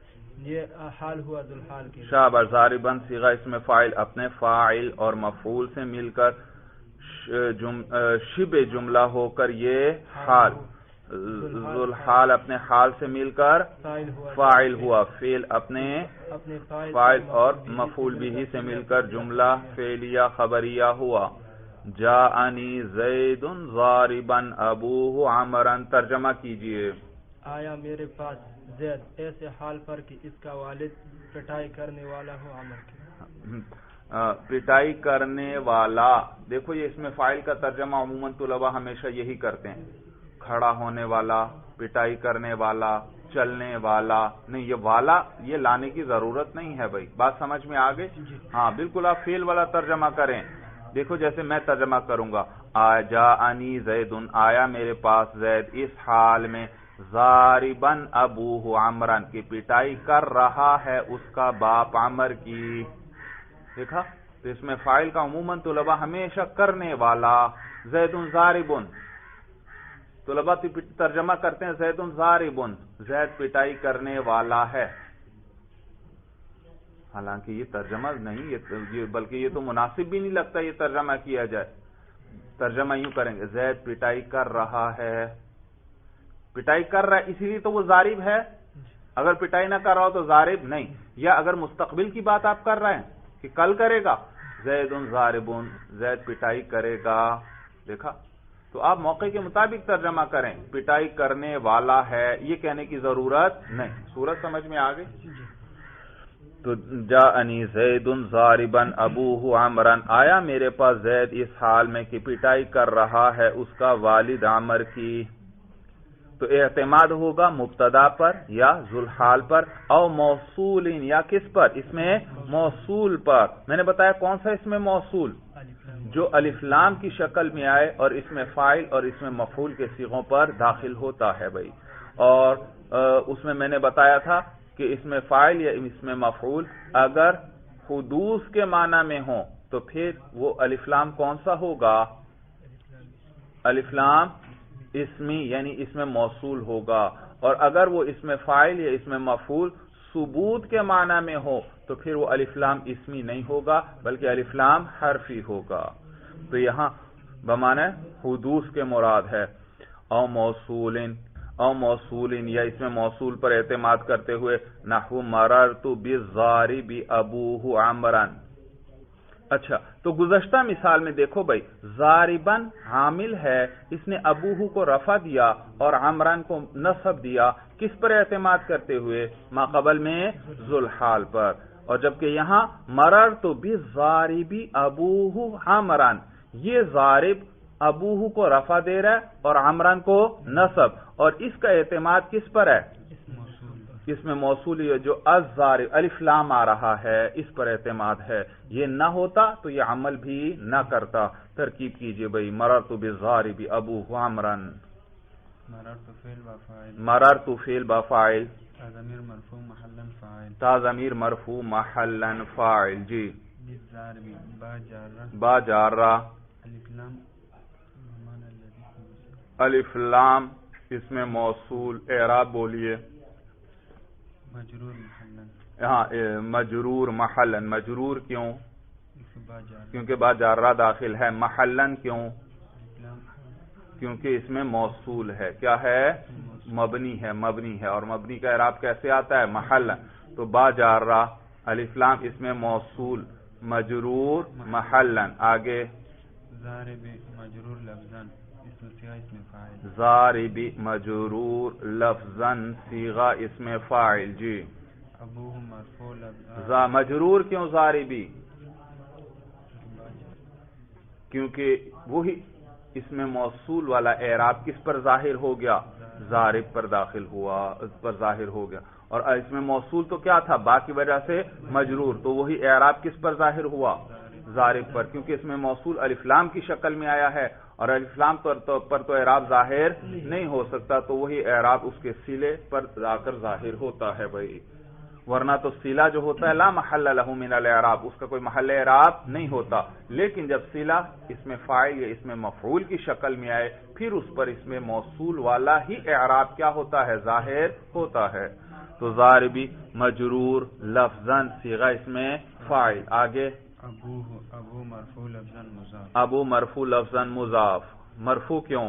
[SPEAKER 2] یہ حال ہوا ذوالحال کے،
[SPEAKER 1] شاباش۔ ضاربان صیغہ اس میں فاعل اپنے فاعل اور مفعول سے مل کر شبہ جملہ ہو کر یہ حال، ذوالحال اپنے حال سے مل کر فاعل ہوا، فعل اپنے فاعل اور مفعول به سے مل کر جملہ فعلیہ خبریہ ہوا۔ جاءنی زید ضاربا ابوہ عمرا، ترجمہ کیجئے۔
[SPEAKER 2] آیا میرے پاس زید ایسے حال پر کہ اس کا والد پٹائی کرنے والا ہو عمر کی،
[SPEAKER 1] پٹائی کرنے والا، دیکھو یہ اس میں فاعل کا ترجمہ عموماً طلباء ہمیشہ یہی کرتے ہیں، کھڑا ہونے والا، پٹائی کرنے والا، چلنے والا، نہیں یہ والا یہ لانے کی ضرورت نہیں ہے بھائی، بات سمجھ میں آگے؟ ہاں بالکل آپ فعل والا ترجمہ کریں۔ دیکھو جیسے میں ترجمہ کروں گا، جاءنی زید، آیا میرے پاس زید اس حال میں، ضارباً ابوہ عمرا، کی پٹائی کر رہا ہے اس کا باپ عمر کی۔ دیکھا تو اس میں فاعل کا عموماً طلباء ہمیشہ کرنے والا، زید ضارب، طلباء ترجمہ کرتے ہیں زید ضارب، زید پٹائی کرنے والا ہے، حالانکہ یہ ترجمہ نہیں، بلکہ یہ تو مناسب بھی نہیں لگتا یہ ترجمہ کیا جائے۔ ترجمہ یوں کریں گے، زید پٹائی کر رہا ہے، پٹائی کر رہا ہے اسی لیے تو وہ ضارب ہے، اگر پٹائی نہ کر رہا ہو تو ضارب نہیں۔ یا اگر مستقبل کی بات آپ کر رہے ہیں کہ کل کرے گا، زید ضارب، زید پٹائی کرے گا، دیکھا تو آپ موقع کے مطابق ترجمہ کریں، پٹائی کرنے والا ہے یہ کہنے کی ضرورت نہیں۔ صورت سمجھ میں آگئی؟ تو جاءنی زید ضاربا ابوہ عمرا، آیا میرے پاس زید اس حال میں کہ پٹائی کر رہا ہے اس کا والد عمر کی۔ تو اعتماد ہوگا مبتدا پر یا ذوالحال پر، او موصول یا کس پر؟ اس میں موصول پر۔ میں نے بتایا کون سا اس میں موصول؟ جو الف لام کی شکل میں آئے اور اس میں فاعل اور اس میں مفعول کے صیغوں پر داخل ہوتا ہے بھائی، اور اس میں نے بتایا تھا کہ اس میں فاعل یا اس میں مفعول اگر حدوث کے معنی میں ہوں تو پھر وہ الف لام کون سا ہوگا؟ الف لام اسمی، یعنی اس میں موصول ہوگا، اور اگر وہ اس میں فاعل یا اس میں مفعول ثبوت کے معنی میں ہو تو پھر وہ الف لام اسمی نہیں ہوگا بلکہ الف لام حرفی ہوگا۔ تو یہاں بمعنی حدوث کے مراد ہے۔ او موصول یا اس میں موصول پر اعتماد کرتے ہوئے، نحو مررت بالضارب ابوہ عمرا۔ اچھا تو گزشتہ مثال میں دیکھو بھائی، ضارباً عامل ہے، اس نے ابوہ کو رفع دیا اور عمران کو نصب دیا، کس پر اعتماد کرتے ہوئے؟ ما قبل میں ذوالحال پر، اور جبکہ یہاں مررت بالضارب ابوہ عمران، یہ ضارب ابوہ کو رفع دے رہا ہے اور عمران کو نصب، اور اس کا اعتماد کس پر ہے؟ اس میں موصول جو الضارب الف لام آ رہا ہے اس پر اعتماد ہے، یہ نہ ہوتا تو یہ عمل بھی نہ کرتا۔ ترکیب کیجئے بھئی، مررت بالضارب ابوہ عمرا، مررت فعل بفاعل،
[SPEAKER 2] ضمیر مرفوع محلا فاعل،
[SPEAKER 1] تا ضمیر مرفوع محلا فاعل، جی
[SPEAKER 2] بالضارب با جارہ،
[SPEAKER 1] با جارہ،
[SPEAKER 2] الف لام
[SPEAKER 1] الف لام اس میں موصول، اعراب بولیے۔
[SPEAKER 2] مجرور محلا،
[SPEAKER 1] ہاں مجرور محلا، مجرور کیوں؟ کیونکہ با جارہ داخل ہے، محلن کیوں؟ کیونکہ اس میں موصول ہے، کیا ہے؟ مبنی ہے، مبنی ہے، اور مبنی کا اعراب کیسے آتا ہے؟ محلا۔ تو با جارہ الف لام اسم موصول مجرور محلن. آگے
[SPEAKER 2] ضارب مجرور لفظاً اسم صیغہ اسم فاعل.
[SPEAKER 1] ضارب مجرور لفظاً صیغہ اسم فاعل. جی
[SPEAKER 2] ابوہ مرفوع لفظاً.
[SPEAKER 1] مجرور کیوں ضاربی؟ کیونکہ وہی اسم موصول والا اعراب کس پر ظاہر ہو گیا؟ ضارب پر داخل ہوا، اس پر ظاہر ہو گیا. اور اسم موصول تو کیا تھا؟ با کی وجہ سے مجرور، تو وہی اعراب کس پر ظاہر ہوا؟ ضارب پر، کیونکہ اس میں موصول الف لام کی شکل میں آیا ہے اور الف لام پر تو اعراب ظاہر نہیں ہو سکتا، تو وہی اعراب اس کے صلے پر جا کر ظاہر ہوتا ہے بھائی. ورنہ تو صلہ جو ہوتا ہے لا محل لہ من الاعراب، اس کا کوئی محل اعراب نہیں ہوتا. لیکن جب صلہ اس میں فاعل یا اس میں مفعول کی شکل میں آئے پھر اس پر اس میں موصول والا ہی اعراب کیا ہوتا ہے؟ ظاہر ہوتا ہے. تو ضاربی مجرور لفظاً صیغہ اس میں فاعل. آگے
[SPEAKER 2] ابو مرفوع لفظاً مضاف.
[SPEAKER 1] ابو مرفوع لفظاً مضاف. مرفوع کیوں؟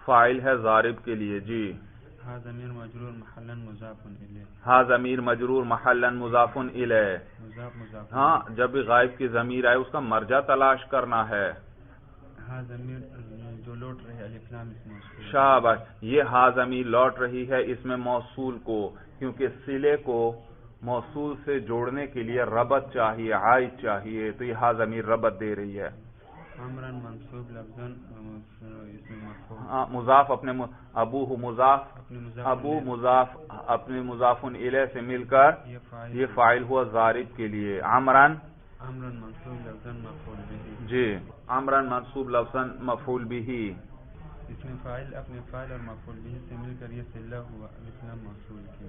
[SPEAKER 1] فاعل ہے ضارب کے لیے. جی
[SPEAKER 2] ہا ضمیر مجرور محلا مضاف الیہ.
[SPEAKER 1] ہا ضمیر مجرور محلا مضاف الیہ.
[SPEAKER 2] مضاف.
[SPEAKER 1] ہاں جب بھی غائب کی ضمیر آئے اس کا مرجع تلاش کرنا ہے.
[SPEAKER 2] ہا ضمیر جو لوٹ رہی ہے الف لام اس موصول.
[SPEAKER 1] شاباش. یہ ہا ضمیر لوٹ رہی ہے اس میں موصول کو، کیونکہ صلے کو موصول سے جوڑنے کے لیے ربط چاہیے، عائد چاہیے، تو یہ ہا ضمیر ربط دے رہی ہے.
[SPEAKER 2] عمران منصوب لفظاً اسم مرفوع.
[SPEAKER 1] مضاف اپنے ابوہ مضاف، ابو مضاف اپنے مضاف الیہ سے مل کر یہ فاعل ہوا ضارب کے لیے. عمران
[SPEAKER 2] منصوب لفظاً مفعول به.
[SPEAKER 1] جی عمران منصوب لفظاً مفعول به.
[SPEAKER 2] اسم فاعل اپنے فاعل اور مفعول به سے مل کر یہ صلہ ہوا الف لام موصول کی.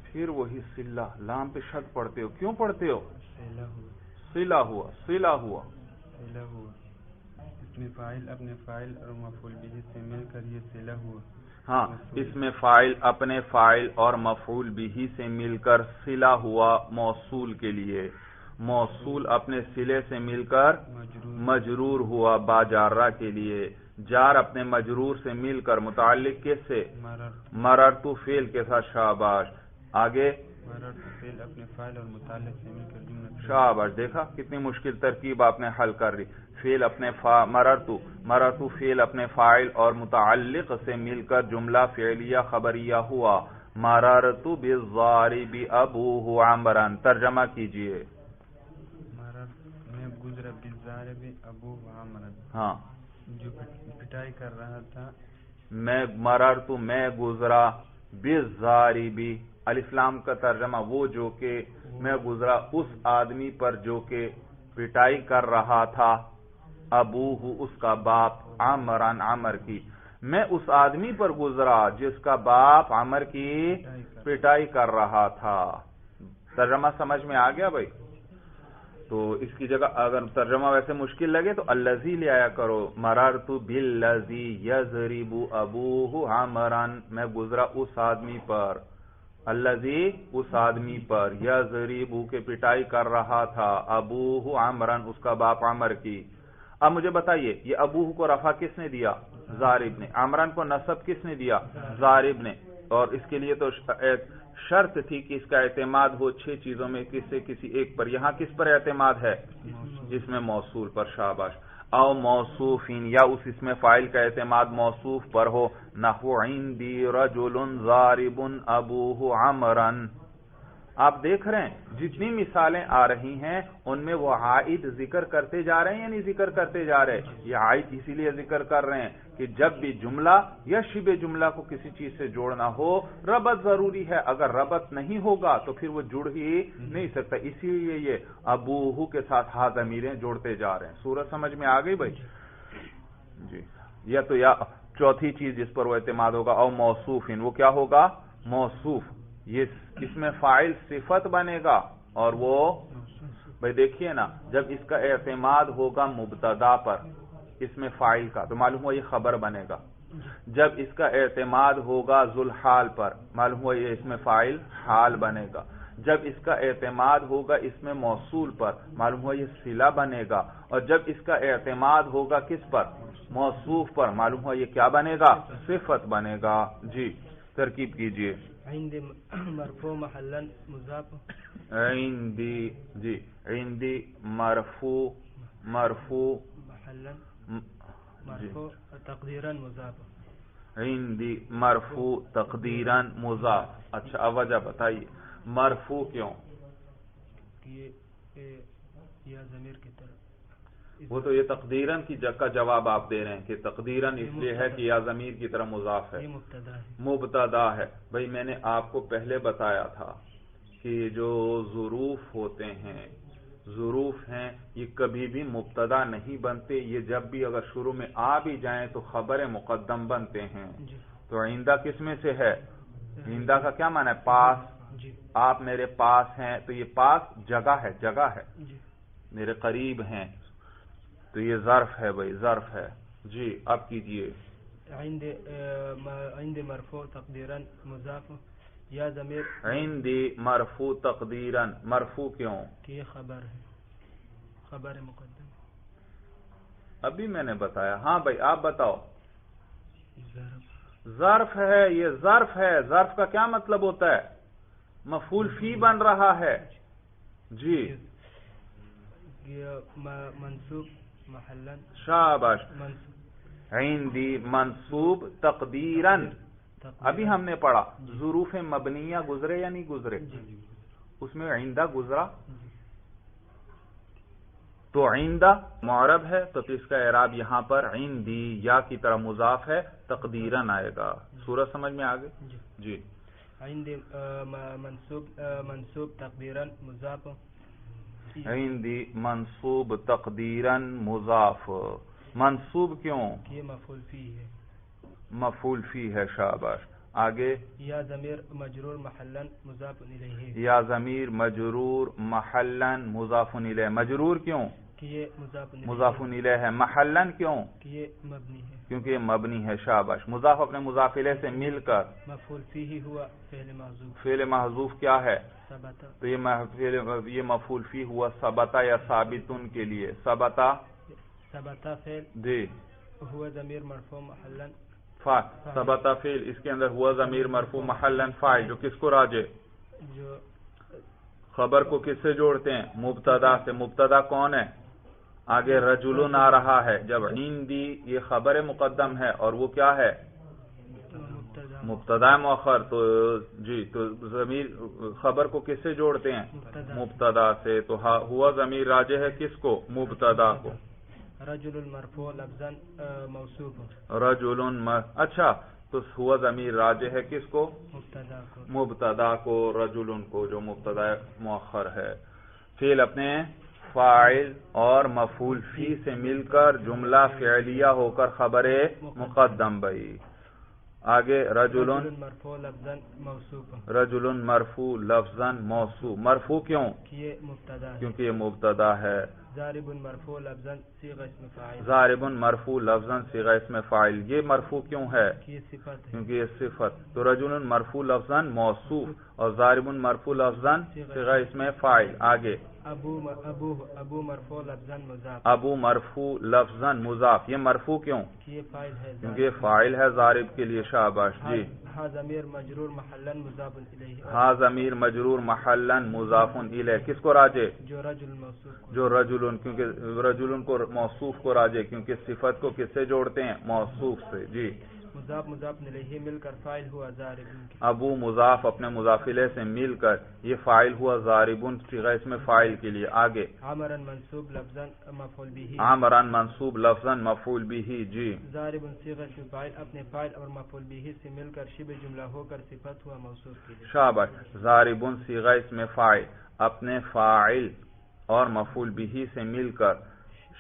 [SPEAKER 1] پھر وہی صلہ، لام پہ شد پڑھتے ہو، کیوں پڑھتے ہو؟
[SPEAKER 2] صلہ ہوا،
[SPEAKER 1] صلہ ہوا، صلہ ہوا،
[SPEAKER 2] صلہ ہوا. اسم فاعل اپنے فاعل اور مفعول به سے مل کر یہ صلہ ہوا.
[SPEAKER 1] ہاں اس میں فاعل اپنے فاعل اور مفعول به سے مل کر صلہ ہوا موصول کے لیے. موصول اپنے صلے سے مل کر مجرور ہوا با جارہ کے لیے. جار اپنے مجرور سے مل کر متعلق کس سے؟ مررتو فعل کے ساتھ. شاباش. آگے
[SPEAKER 2] مررتو فعل اپنے فاعل اور متعلق سے مل کر جملہ.
[SPEAKER 1] شاباش. دیکھا کتنی مشکل ترکیب آپ نے حل کر لی. فعل اپنے مررتو فعل اپنے فاعل اور متعلق سے مل کر جملہ فعلیہ خبریہ ہوا. مررتو بالضارب ابوہ عمران. ترجمہ کیجئے.
[SPEAKER 2] میں گزرا بالضارب ابوہ عمران.
[SPEAKER 1] ہاں
[SPEAKER 2] جو پٹائی کر رہا تھا.
[SPEAKER 1] میں گزرا بالضارب، الف لام کا ترجمہ وہ جو کہ میں گزرا اس آدمی پر جو کہ پٹائی کر رہا تھا، ابوہ اس کا باپ، عمران عمر کی. میں اس آدمی پر گزرا جس کا باپ عمر کی پٹائی کر رہا تھا. ترجمہ سمجھ میں آ گیا بھائی؟ تو اس کی جگہ اگر ترجمہ ویسے مشکل لگے تو الذی لے آیا کرو. مررت بالذی یضرب ابوہ عمران. میں گزرا اس آدمی پر، الذی اس آدمی پر، یضرب کے پٹائی کر رہا تھا، ابوہ عمران اس کا باپ عمر کی. اب مجھے بتائیے یہ ابوہ کو رفع کس نے دیا؟ ضارب نے. عمران کو نصب کس نے دیا؟ ضارب نے. اور اس کے لیے تو شرط تھی کہ اس کا اعتماد ہو 6 چیزوں میں کسی ایک پر. یہاں کس پر اعتماد ہے؟ اس میں موصول پر. شاباش. او موصوفین، یا اس اسم فاعل کا اعتماد موصوف پر ہو. نحو عندی رجل ضارب ابوہ عمران. آپ دیکھ رہے ہیں جتنی مثالیں آ رہی ہیں ان میں وہ عائد ذکر کرتے جا رہے ہیں یا نہیں ذکر کرتے جا رہے؟ یہ عائد اسی لیے ذکر کر رہے ہیں کہ جب بھی جملہ یا شبہ جملہ کو کسی چیز سے جوڑنا ہو ربط ضروری ہے. اگر ربط نہیں ہوگا تو پھر وہ جڑ ہی نہیں سکتا. اسی لیے یہ ابوہ کے ساتھ ہا ضمیریں جوڑتے جا رہے ہیں. صورت سمجھ میں آ گئی بھائی؟ جی. یا چوتھی چیز جس پر وہ اعتماد ہوگا او موصوفین، وہ کیا ہوگا؟ موصوف. یہ اس میں فاعل صفت بنے گا اور وہ بھائی دیکھیے نا، جب اس کا اعتماد ہوگا مبتدا پر اس میں فاعل کا تو معلوم ہوا یہ خبر بنے گا. جب اس کا اعتماد ہوگا ذوالحال پر معلوم ہوا یہ اس میں فاعل حال بنے گا. جب اس کا اعتماد ہوگا اس میں موصول پر معلوم ہوا یہ صلہ بنے گا. اور جب اس کا اعتماد ہوگا کس پر؟ موصوف پر معلوم ہوا یہ کیا بنے گا؟ صفت بنے گا. جی ترکیب کیجئے.
[SPEAKER 2] عند مرفوع محلا مضاف.
[SPEAKER 1] عندی جی عندی مرفوع
[SPEAKER 2] محلا مرفوع تقدیرا مضاف.
[SPEAKER 1] عندی مرفوع تقدیرا مضاف. اچھا اب وجہ بتائیے مرفوع کیوں؟
[SPEAKER 2] یا ضمیر کی طرف
[SPEAKER 1] وہ تو یہ تقدیرن کی کا جواب آپ دے رہے ہیں کہ تقدیرن اس لیے ہے کہ یا ضمیر کی طرح مضاف ہے. مبتدا ہے. بھئی میں نے آپ کو پہلے بتایا تھا کہ جو ظروف ہوتے ہیں ظروف ہیں یہ کبھی بھی مبتدا نہیں بنتے. یہ جب بھی اگر شروع میں آ بھی جائیں تو خبر مقدم بنتے ہیں. تو عندہ کس میں سے ہے؟ عندہ کا کیا معنی ہے؟ پاس. آپ میرے پاس ہیں تو یہ پاس جگہ ہے میرے قریب ہیں تو یہ ظرف ہے بھائی ظرف ہے. جی اب کیجئے.
[SPEAKER 2] عند مرفوع تقدیرا مضاف یا ضمیر.
[SPEAKER 1] عندی مرفوع تقدیرا مرفوع کیوں؟
[SPEAKER 2] کہ یہ خبر ہے خبر مقدم.
[SPEAKER 1] ابھی میں نے بتایا. ہاں بھائی آپ بتاؤ. ظرف ہے یہ ظرف ہے. ظرف کا کیا مطلب ہوتا ہے؟ مفعول فی بن رہا ہے. جی
[SPEAKER 2] منصوب محلا.
[SPEAKER 1] شاباش. عندی منصوب تقدیرن. ابھی ہم نے پڑھا ظروف مبنیہ گزرے یا نہیں گزرے؟ اس میں عندہ گزرا تو عندہ معرب ہے تو اس کا اعراب یہاں پر عندی یا کی طرح مضاف ہے تقدیرن آئے گا. صورت سمجھ میں آگے؟ جی
[SPEAKER 2] عندی منصوب تقدیرا مضاف.
[SPEAKER 1] عندی منصوب تقدیرا مضاف. منصوب کیوں؟
[SPEAKER 2] یہ مفعول فی ہے.
[SPEAKER 1] مفعول فی ہے. شاباش. آگے.
[SPEAKER 2] یا ضمیر مجرور محلا مضاف الیہ.
[SPEAKER 1] یا ضمیر مجرور محلا مضاف الیہ. مجرور کیوں؟
[SPEAKER 2] کہ یہ
[SPEAKER 1] مضاف الیہ ہے. محلا کیوں؟
[SPEAKER 2] کہ یہ مبنی ہے
[SPEAKER 1] کیونکہ یہ مبنی ہے. شاباش. مضاف اپنے مضاف الیہ سے مل کر
[SPEAKER 2] مفعول فی ہوا فعل محذوف.
[SPEAKER 1] فعل محذوف کیا ہے؟
[SPEAKER 2] ثبت.
[SPEAKER 1] تو یہ مفعول فی ہوا ثبتا یا ثابتن کے لیے. ثبتا
[SPEAKER 2] فعل
[SPEAKER 1] جی
[SPEAKER 2] ہوا ضمیر مرفوع محلا
[SPEAKER 1] ثبتا فعل اس کے اندر ہوا ضمیر مرفوع محلا فاعل جو کس کو راجع
[SPEAKER 2] جو
[SPEAKER 1] خبر کو کس سے جوڑتے ہیں؟ مبتدا سے. مبتدا کون ہے؟ آگے رجلن آ رہا ہے. جب عندی یہ خبر مقدم ہے اور وہ کیا ہے؟ مبتدا مؤخر. تو جی تو ضمیر خبر کو کس سے جوڑتے ہیں؟ مبتدا سے. تو ہوا ضمیر راجع ہے کس کو؟ مبتدا کو.
[SPEAKER 2] رجل مرفوع لفظا موصوف.
[SPEAKER 1] رجل اچھا تو ہوا ضمیر راجع ہے کس کو؟ مبتدا کو. رجل کو جو مبتدا مؤخر ہے. فعل اپنے فاعل اور مفعول فی سے مل کر جملہ فعلیہ ہو کر خبر مقدم بھئی. آگے رجل
[SPEAKER 2] مرفوع لفظا موصوف.
[SPEAKER 1] رجل مرفوع لفظا موصوف. مرفوع کیوں؟ کیونکہ یہ مبتدا ہے.
[SPEAKER 2] ضارب مرفوع لفظا صیغہ اسم فاعل.
[SPEAKER 1] ضارب مرفوع لفظا صیغہ اسم فاعل. یہ مرفوع کیوں ہے؟
[SPEAKER 2] کیونکہ
[SPEAKER 1] یہ صفت. تو رجل مرفوع لفظا موصوف اور ضارب مرفوع لفظا صیغہ اسم فاعل. آگے
[SPEAKER 2] ابو مرفوع لفظا مضاف.
[SPEAKER 1] ابو مرفوع لفظا مضاف. یہ مرفوع کیوں؟ کیونکہ یہ فاعل ہے ضارب کے لیے. شاباش. جی
[SPEAKER 2] ہا ضمیر مجرور محلا مضاف الیہ.
[SPEAKER 1] ہا ضمیر مجرور محلا مضاف الیہ. کس کو راجع؟
[SPEAKER 2] جو رجل موصوف.
[SPEAKER 1] جو رجل کیونکہ رجل کو موصوف کو راجع کیونکہ صفت کو کس سے جوڑتے ہیں؟ موصوف سے. جی
[SPEAKER 2] مضاف الیہ مل کر فاعل ہوا ضارب.
[SPEAKER 1] ابو مضاف اپنے مضاف الیہ سے مل کر یہ فاعل ہوا ضارب صیغہ اسم فاعل کے لیے. آگے
[SPEAKER 2] عامرا منصوب لفظا مفعول به.
[SPEAKER 1] عامرا منصوب لفظا مفعول به. جی
[SPEAKER 2] ضارب صیغہ اسم فاعل اپنے فاعل اور مفعول به سے مل کر شبہ جملہ ہو کر صفت ہوا موصوف کے لیے.
[SPEAKER 1] شاباش. ضارب صیغہ اسم فاعل اپنے فاعل اور مفعول به سے مل کر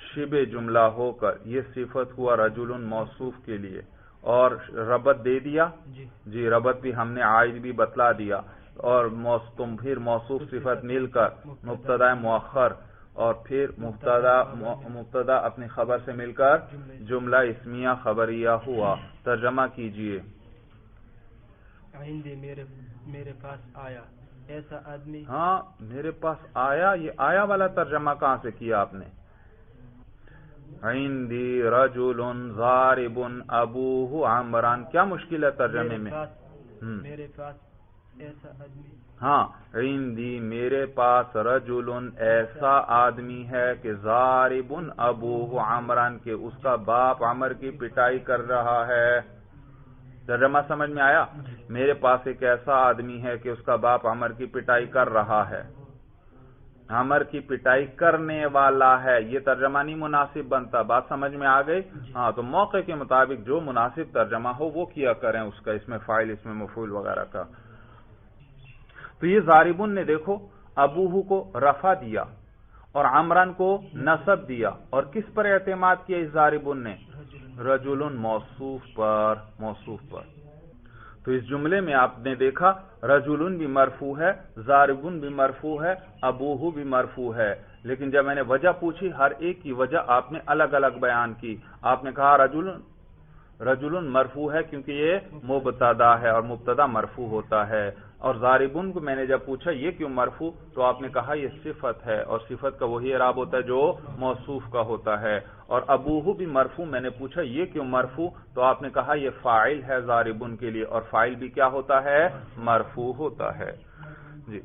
[SPEAKER 1] شبہ جملہ ہو کر یہ صفت ہوا رجل موصوف کے لیے. اور ربط دے دیا. جی ربط بھی ہم نے عائد بھی بتلا دیا. اور پھر موصوف صفت مل کر مبتدا مؤخر اور پھر مبتدا اپنی خبر سے مل کر جملہ اسمیہ خبریہ ہوا. ترجمہ کیجئے.
[SPEAKER 2] عندی میرے پاس آیا ایسا آدمی.
[SPEAKER 1] ہاں میرے پاس آیا. یہ آیا والا ترجمہ کہاں سے کیا آپ نے؟ عندی رجل ضارب ابوہ عمران. کیا مشکل ہے ترجمے میں؟
[SPEAKER 2] میرے پاس ایسا آدمی.
[SPEAKER 1] ہاں عندی میرے پاس رجل ایسا آدمی ہے کہ ضارب ابوہ عمران کہ اس کا باپ عمر کی پٹائی کر رہا ہے. ترجمہ سمجھ میں آیا؟ میرے پاس ایک ایسا آدمی ہے کہ اس کا باپ عمر کی پٹائی کر رہا ہے. عمر کی پٹائی کرنے والا ہے، یہ ترجمہ نہیں مناسب بنتا. بات سمجھ میں آ گئی؟ ہاں، تو موقع کے مطابق جو مناسب ترجمہ ہو وہ کیا کریں اس کا، اس میں فاعل اس میں مفعول وغیرہ کا. تو یہ ضاربن نے دیکھو ابوہ کو رفع دیا اور عمران کو نصب دیا، اور کس پر اعتماد کیا اس ضاربن نے؟ رجل موصوف پر. تو اس جملے میں آپ نے دیکھا رجل بھی مرفوع ہے، ضاربن بھی مرفوع ہے، ابوہ بھی مرفوع ہے. لیکن جب میں نے وجہ پوچھی ہر ایک کی وجہ آپ نے الگ الگ بیان کی. آپ نے کہا رجل مرفوع ہے کیونکہ یہ مبتدا ہے اور مبتدا مرفوع ہوتا ہے. اور ضاربن کو میں نے جب پوچھا یہ کیوں مرفوع، تو آپ نے کہا یہ صفت ہے، اور صفت کا وہی اعراب ہوتا ہے جو موصوف کا ہوتا ہے. اور ابوہ بھی مرفوع، میں نے پوچھا یہ کیوں مرفوع، تو آپ نے کہا یہ فاعل ہے ضاربن کے لیے، اور فاعل بھی کیا ہوتا ہے؟ مرفوع ہوتا ہے. جی.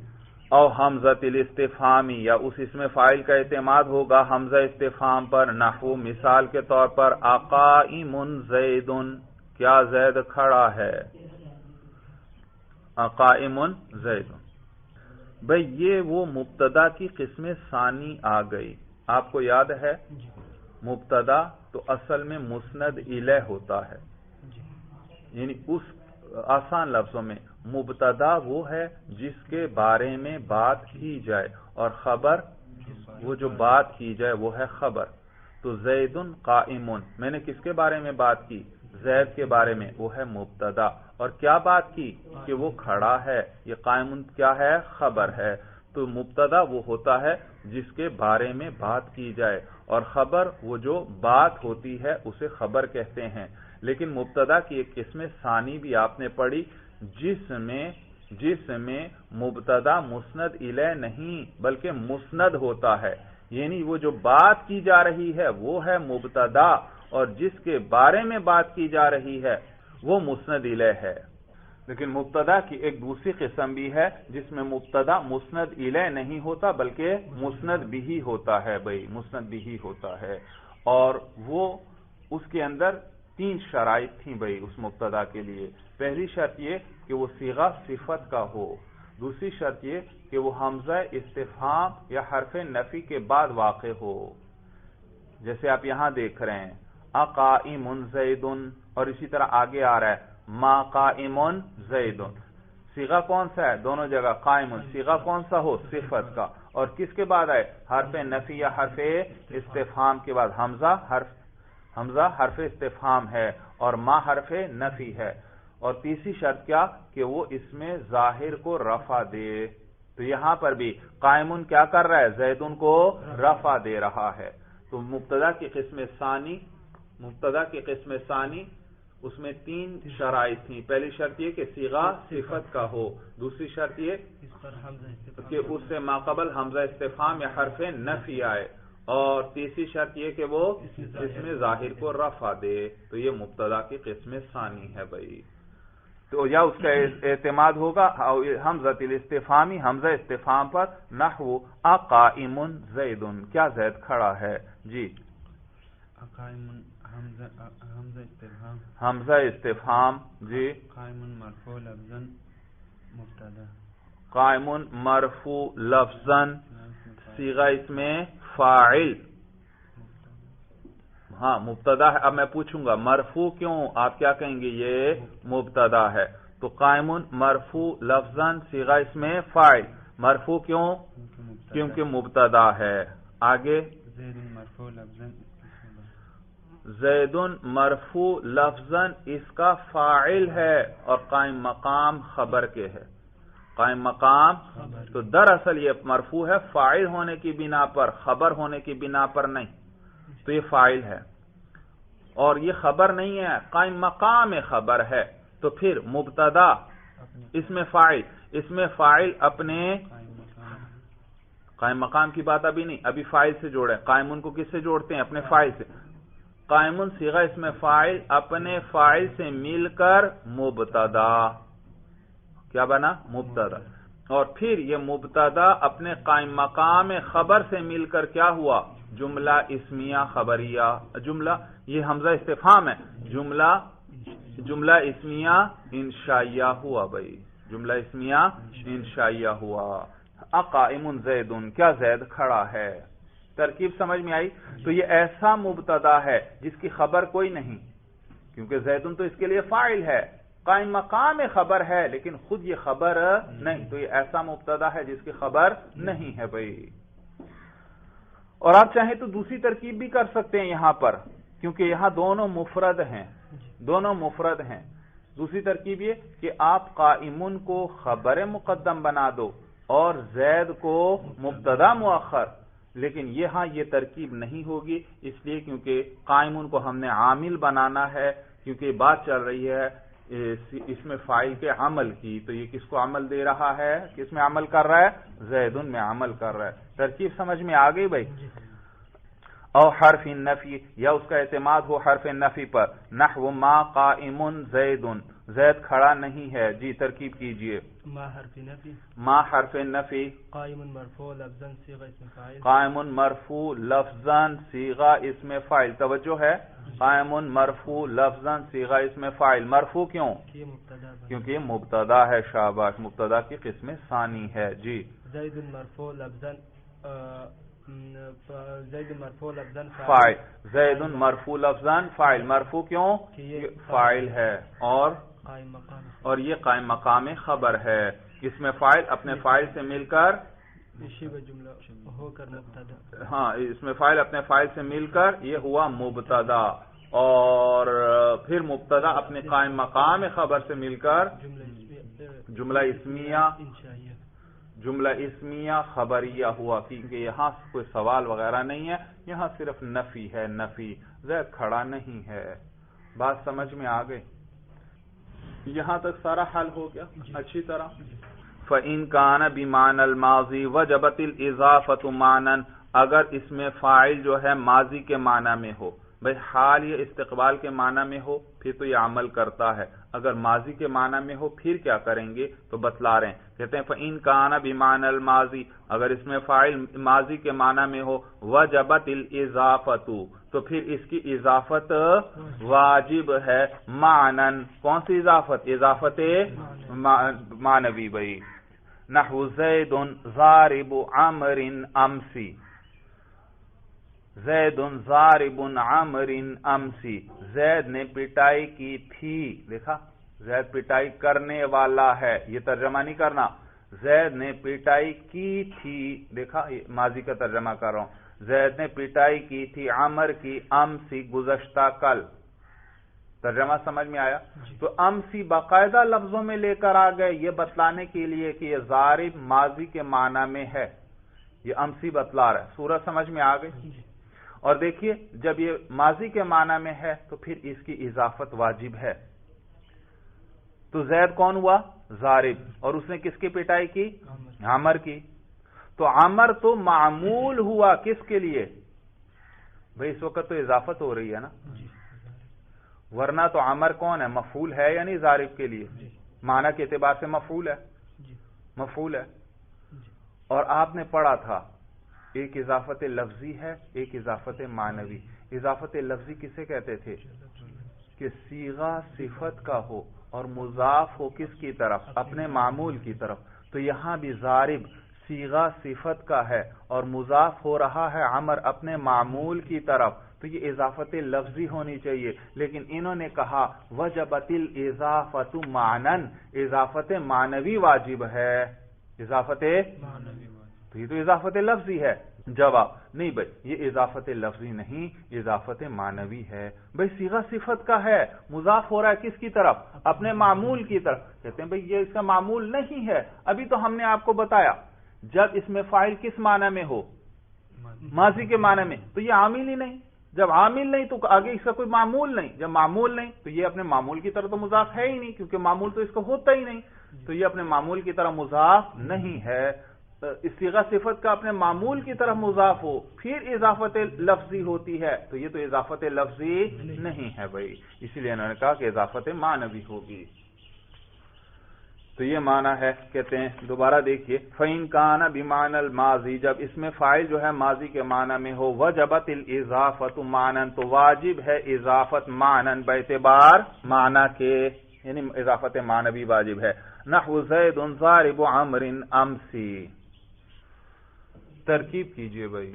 [SPEAKER 1] او حمزہ الاستفہامی، یا اس اسم فاعل کا اعتماد ہوگا حمزہ استفہام پر. نحو مثال کے طور پر اقائم زید، کیا زید کھڑا ہے؟ اقائم زید. بھئی یہ وہ مبتدا کی قسم ثانی آ گئی. آپ کو یاد ہے مبتدا تو اصل میں مسند الیہ ہوتا ہے، یعنی اس آسان لفظوں میں مبتدا وہ ہے جس کے بارے میں بات کی جائے، اور خبر وہ جو بات کی جائے وہ ہے خبر. تو زید قائم، میں نے کس کے بارے میں بات کی؟ زید کے بارے میں، وہ ہے مبتدا. اور کیا بات کی؟ کہ وہ کھڑا ہے. یہ قائم کیا ہے؟ خبر ہے. تو مبتدا وہ ہوتا ہے جس کے بارے میں بات کی جائے، اور خبر وہ جو بات ہوتی ہے اسے خبر کہتے ہیں. لیکن مبتدا کی ایک قسم ثانی بھی آپ نے پڑھی جس میں مبتدا مسند الیہ نہیں بلکہ مسند ہوتا ہے، یعنی وہ جو بات کی جا رہی ہے وہ ہے مبتدا، اور جس کے بارے میں بات کی جا رہی ہے وہ مسند الیہ ہے. لیکن مبتدا کی ایک دوسری قسم بھی ہے جس میں مبتدا مسند الیہ نہیں ہوتا بلکہ مسند بھی ہوتا ہے. بھائی مسند بھی ہوتا ہے، اور وہ اس کے اندر 3 شرائط تھیں بھائی اس مبتدا کے لیے. پہلی شرط یہ کہ وہ صیغہ صفت کا ہو، دوسری شرط یہ کہ وہ حمزہ استفہام یا حرف نفی کے بعد واقع ہو. جیسے آپ یہاں دیکھ رہے ہیں اقائم زید، اور اسی طرح آگے آ رہا ہے ما قائم زید. صیغہ کون سا ہے؟ دونوں جگہ قائم. صیغہ کون سا ہو؟ صفت کا. اور کس کے بعد آئے؟ حرف نفی یا حرف استفہام کے بعد. حمزہ حرف استفہام ہے اور ما حرف نفی ہے. اور تیسری شرط کیا؟ کہ وہ اس میں ظاہر کو رفع دے. تو یہاں پر بھی قائمون کیا کر رہا ہے؟ زیدن کو رفع دے رہا ہے. تو مبتدا کی قسم ثانی اس میں 3 شرائط تھیں. پہلی شرط یہ کہ صیغہ صفت کا ہو، دوسری شرط یہ کہ اس سے ماقبل حمزہ استفہام یا حرف نفی آئے، اور تیسری شرط یہ کہ وہ اس میں ظاہر کو رفع دے. تو یہ مبتدا کی قسم ثانی ہے بھائی. تو یا اس کا اعتماد ہوگا حمزہ الاستفہامی، حمزہ استفہام پر. نحو اقائم زید، کیا زید کھڑا ہے؟ جی حمزہ استفہام. جی
[SPEAKER 2] قائم مرفوع لفظاً مبتدا،
[SPEAKER 1] قائم مرفوع لفظاً صیغہ اس میں فاعل. ہاں مبتدا ہے. اب میں پوچھوں گا مرفوع کیوں؟ آپ کیا کہیں گے؟ یہ مبتدا ہے. تو قائم مرفوع لفظاً صیغہ اس میں فاعل. مرفوع کیوں؟ کیونکہ مبتدا ہے. آگے زید مرفوع لفظاً اس کا فاعل ہے، اور قائم مقام خبر کے ہے. قائم مقام تو دراصل یہ مرفوع ہے فاعل ہونے کی بنا پر، خبر ہونے کی بنا پر نہیں. تو یہ فاعل ہے اور یہ خبر نہیں ہے، قائم مقام خبر ہے. تو پھر مبتدا اس میں فاعل اپنے قائم مقام کی بات ابھی نہیں، ابھی فاعل سے جوڑے. قائمون کو کس سے جوڑتے ہیں؟ اپنے فاعل سے. قائمون صیغہ اس میں فاعل اپنے فاعل سے مل کر مبتدا. کیا بنا؟ مبتدا. اور پھر یہ مبتدا اپنے قائم مقام خبر سے مل کر کیا ہوا؟ جملہ اسمیہ خبریہ. جملہ یہ حمزہ استفہام ہے، جملہ اسمیہ انشائیہ ہوا. بھائی جملہ اسمیہ انشائیہ ہوا. قائم زید، کیا زید کھڑا ہے. ترکیب سمجھ میں آئی؟ تو یہ ایسا مبتدا ہے جس کی خبر کوئی نہیں، کیونکہ زیدن تو اس کے لیے فاعل ہے، قائم مقام خبر ہے لیکن خود یہ خبر نہیں. تو یہ ایسا مبتدا ہے جس کی خبر نہیں ہے. بھائی اور آپ چاہیں تو دوسری ترکیب بھی کر سکتے ہیں یہاں پر، کیونکہ یہاں دونوں مفرد ہیں. دوسری ترکیب یہ کہ آپ قائمن کو خبر مقدم بنا دو اور زید کو مبتدا مؤخر. لیکن یہاں یہ ترکیب نہیں ہوگی، اس لیے کیونکہ قائمن کو ہم نے عامل بنانا ہے، کیونکہ بات چل رہی ہے اس میں فاعل کے عمل کی. تو یہ کس کو عمل دے رہا ہے؟ کس میں عمل کر رہا ہے؟ زیدن میں عمل کر رہا ہے. ترکیب سمجھ میں آ گئی بھائی؟ او حرف النفی، یا اس کا اعتماد ہو حرف نفی پر. نحو ما قائم زیدن، زید کھڑا نہیں ہے. جی ترکیب کیجئے. ما حرف نفی
[SPEAKER 2] قائم مرفوع لفظا صیغہ اسم فاعل.
[SPEAKER 1] قائم مرفوع لفظا صیغہ اسم فاعل. توجہ ہے، قائم مرفوع لفظا صیغہ اسم فاعل. مرفوع کیوں؟ کیونکہ یہ مبتدا ہے. شاباش، مبتدا کی قسم ثانی ہے. جی
[SPEAKER 2] زید مرفوع لفظا
[SPEAKER 1] فاعل. زید مرفوع لفظا فاعل. مرفوع کیوں؟ فاعل ہے اور یہ قائم مقام خبر ہے. اس میں فاعل اپنے فاعل سے مل کر ہاں، اس میں فاعل اپنے فاعل سے مل کر یہ ہوا مبتدا، اور پھر مبتدا اپنے قائم مقام خبر سے مل کر جملہ اسمیہ خبریہ ہوا. کیونکہ یہاں کوئی سوال وغیرہ نہیں ہے، یہاں صرف نفی ہے. نفی، زید کھڑا نہیں ہے. بات سمجھ میں آ گئی؟ یہاں تک سارا حل ہو گیا اچھی طرح. فَإِن كَانَ بِمَعْنَى الْمَاضِي وَجَبَتِ الْإِضَافَةُ مَعْنًا، اگر اس میں فاعل جو ہے ماضی کے معنی میں ہو. بھئی حال یا استقبال کے معنی میں ہو پھر تو یہ عمل کرتا ہے. اگر ماضی کے معنی میں ہو پھر کیا کریں گے؟ تو بتلا رہے ہیں. کہتے ہیں فَإِن كَانَ بِمَعْنَى الْمَاضِي، اگر اس میں فاعل ماضی کے معنی میں ہو، وَجَبَتِ الْإِضَافَةُ، تو پھر اس کی اضافت واجب ہے. معنن، کون سی اضافت؟ اضافت معنوی. بھئی نحو زید ضارب عمر امسی، زید ضارب عمر امسی، زید نے پٹائی کی تھی. دیکھا، زید پٹائی کرنے والا ہے، یہ ترجمہ نہیں کرنا. زید نے پٹائی کی تھی، دیکھا ماضی کا ترجمہ کر رہا ہوں. زید نے پٹائی کی تھی عمر کی امسی، گزشتہ کل. ترجمہ سمجھ میں آیا؟ تو امسی باقاعدہ لفظوں میں لے کر آ گئے یہ بتلانے کے لیے کہ یہ ضارب ماضی کے معنی میں ہے. یہ امسی بتلا رہا ہے. صورت سمجھ میں آ گئی؟ اور دیکھیے جب یہ ماضی کے معنی میں ہے تو پھر اس کی اضافت واجب ہے. تو زید کون ہوا؟ ضارب. اور اس نے کس کی پٹائی کی؟ عمر کی. تو عمر تو معمول ہوا کس کے لیے؟ بھئی اس وقت تو اضافت ہو رہی ہے نا، ورنہ تو عمر کون ہے؟ مفعول ہے یا نہیں ضارب کے لیے؟ معنی کے اعتبار سے مفعول ہے، مفعول ہے. اور آپ نے پڑھا تھا ایک اضافت لفظی ہے، ایک اضافت معنوی. اضافت لفظی کسے کہتے تھے؟ کہ صیغہ صفت کا ہو اور مضاف ہو کس کی طرف؟ اپنے معمول کی طرف. تو یہاں بھی ضارب صیغہ صفت کا ہے اور مضاف ہو رہا ہے عمر اپنے معمول کی طرف، تو یہ اضافت لفظی ہونی چاہیے. لیکن انہوں نے کہا وجبت الاضافۃ معنًا، اضافت معنوی واجب ہے. اضافت معنوی، تو یہ تو اضافت لفظی ہے. جواب نہیں بھائی، یہ اضافت لفظی نہیں، اضافت معنوی ہے. بھائی صیغہ صفت کا ہے، مضاف ہو رہا ہے کس کی طرف؟ اپنے معمول کی طرف. کہتے ہیں بھائی یہ اس کا معمول نہیں ہے. ابھی تو ہم نے آپ کو بتایا جب اس میں فاعل کس معنی میں ہو؟ ماضی کے معنی میں، تو یہ عامل ہی نہیں. جب عامل نہیں تو آگے اس کا کوئی معمول نہیں. جب معمول نہیں تو یہ اپنے معمول کی طرف تو مضاف ہے ہی نہیں، کیونکہ معمول تو اس کو ہوتا ہی نہیں. تو یہ اپنے معمول کی طرف مضاف نہیں ہے. صیغہ صفت کا اپنے معمول کی طرف مضاف ہو پھر اضافت لفظی ہوتی ہے، تو یہ تو اضافت لفظی نہیں ہے بھائی. اسی لیے انہوں نے کہا کہ اضافت معنوی ہوگی. تو یہ معنی ہے، کہتے ہیں دوبارہ دیکھیے فَإِن كَانَ بِمَعْنَى الْمَاضِي، جب اس میں فاعل جو ہے ماضی کے معنی میں ہو، وَجَبَتِ الْإِضَافَةُ مَعْنًا، تو واجب ہے اضافت معنًا باعتبار معنی کے، یعنی اضافت معنوی واجب ہے. نحو زید ضارب عمرو امسی. ترکیب کیجئے بھائی.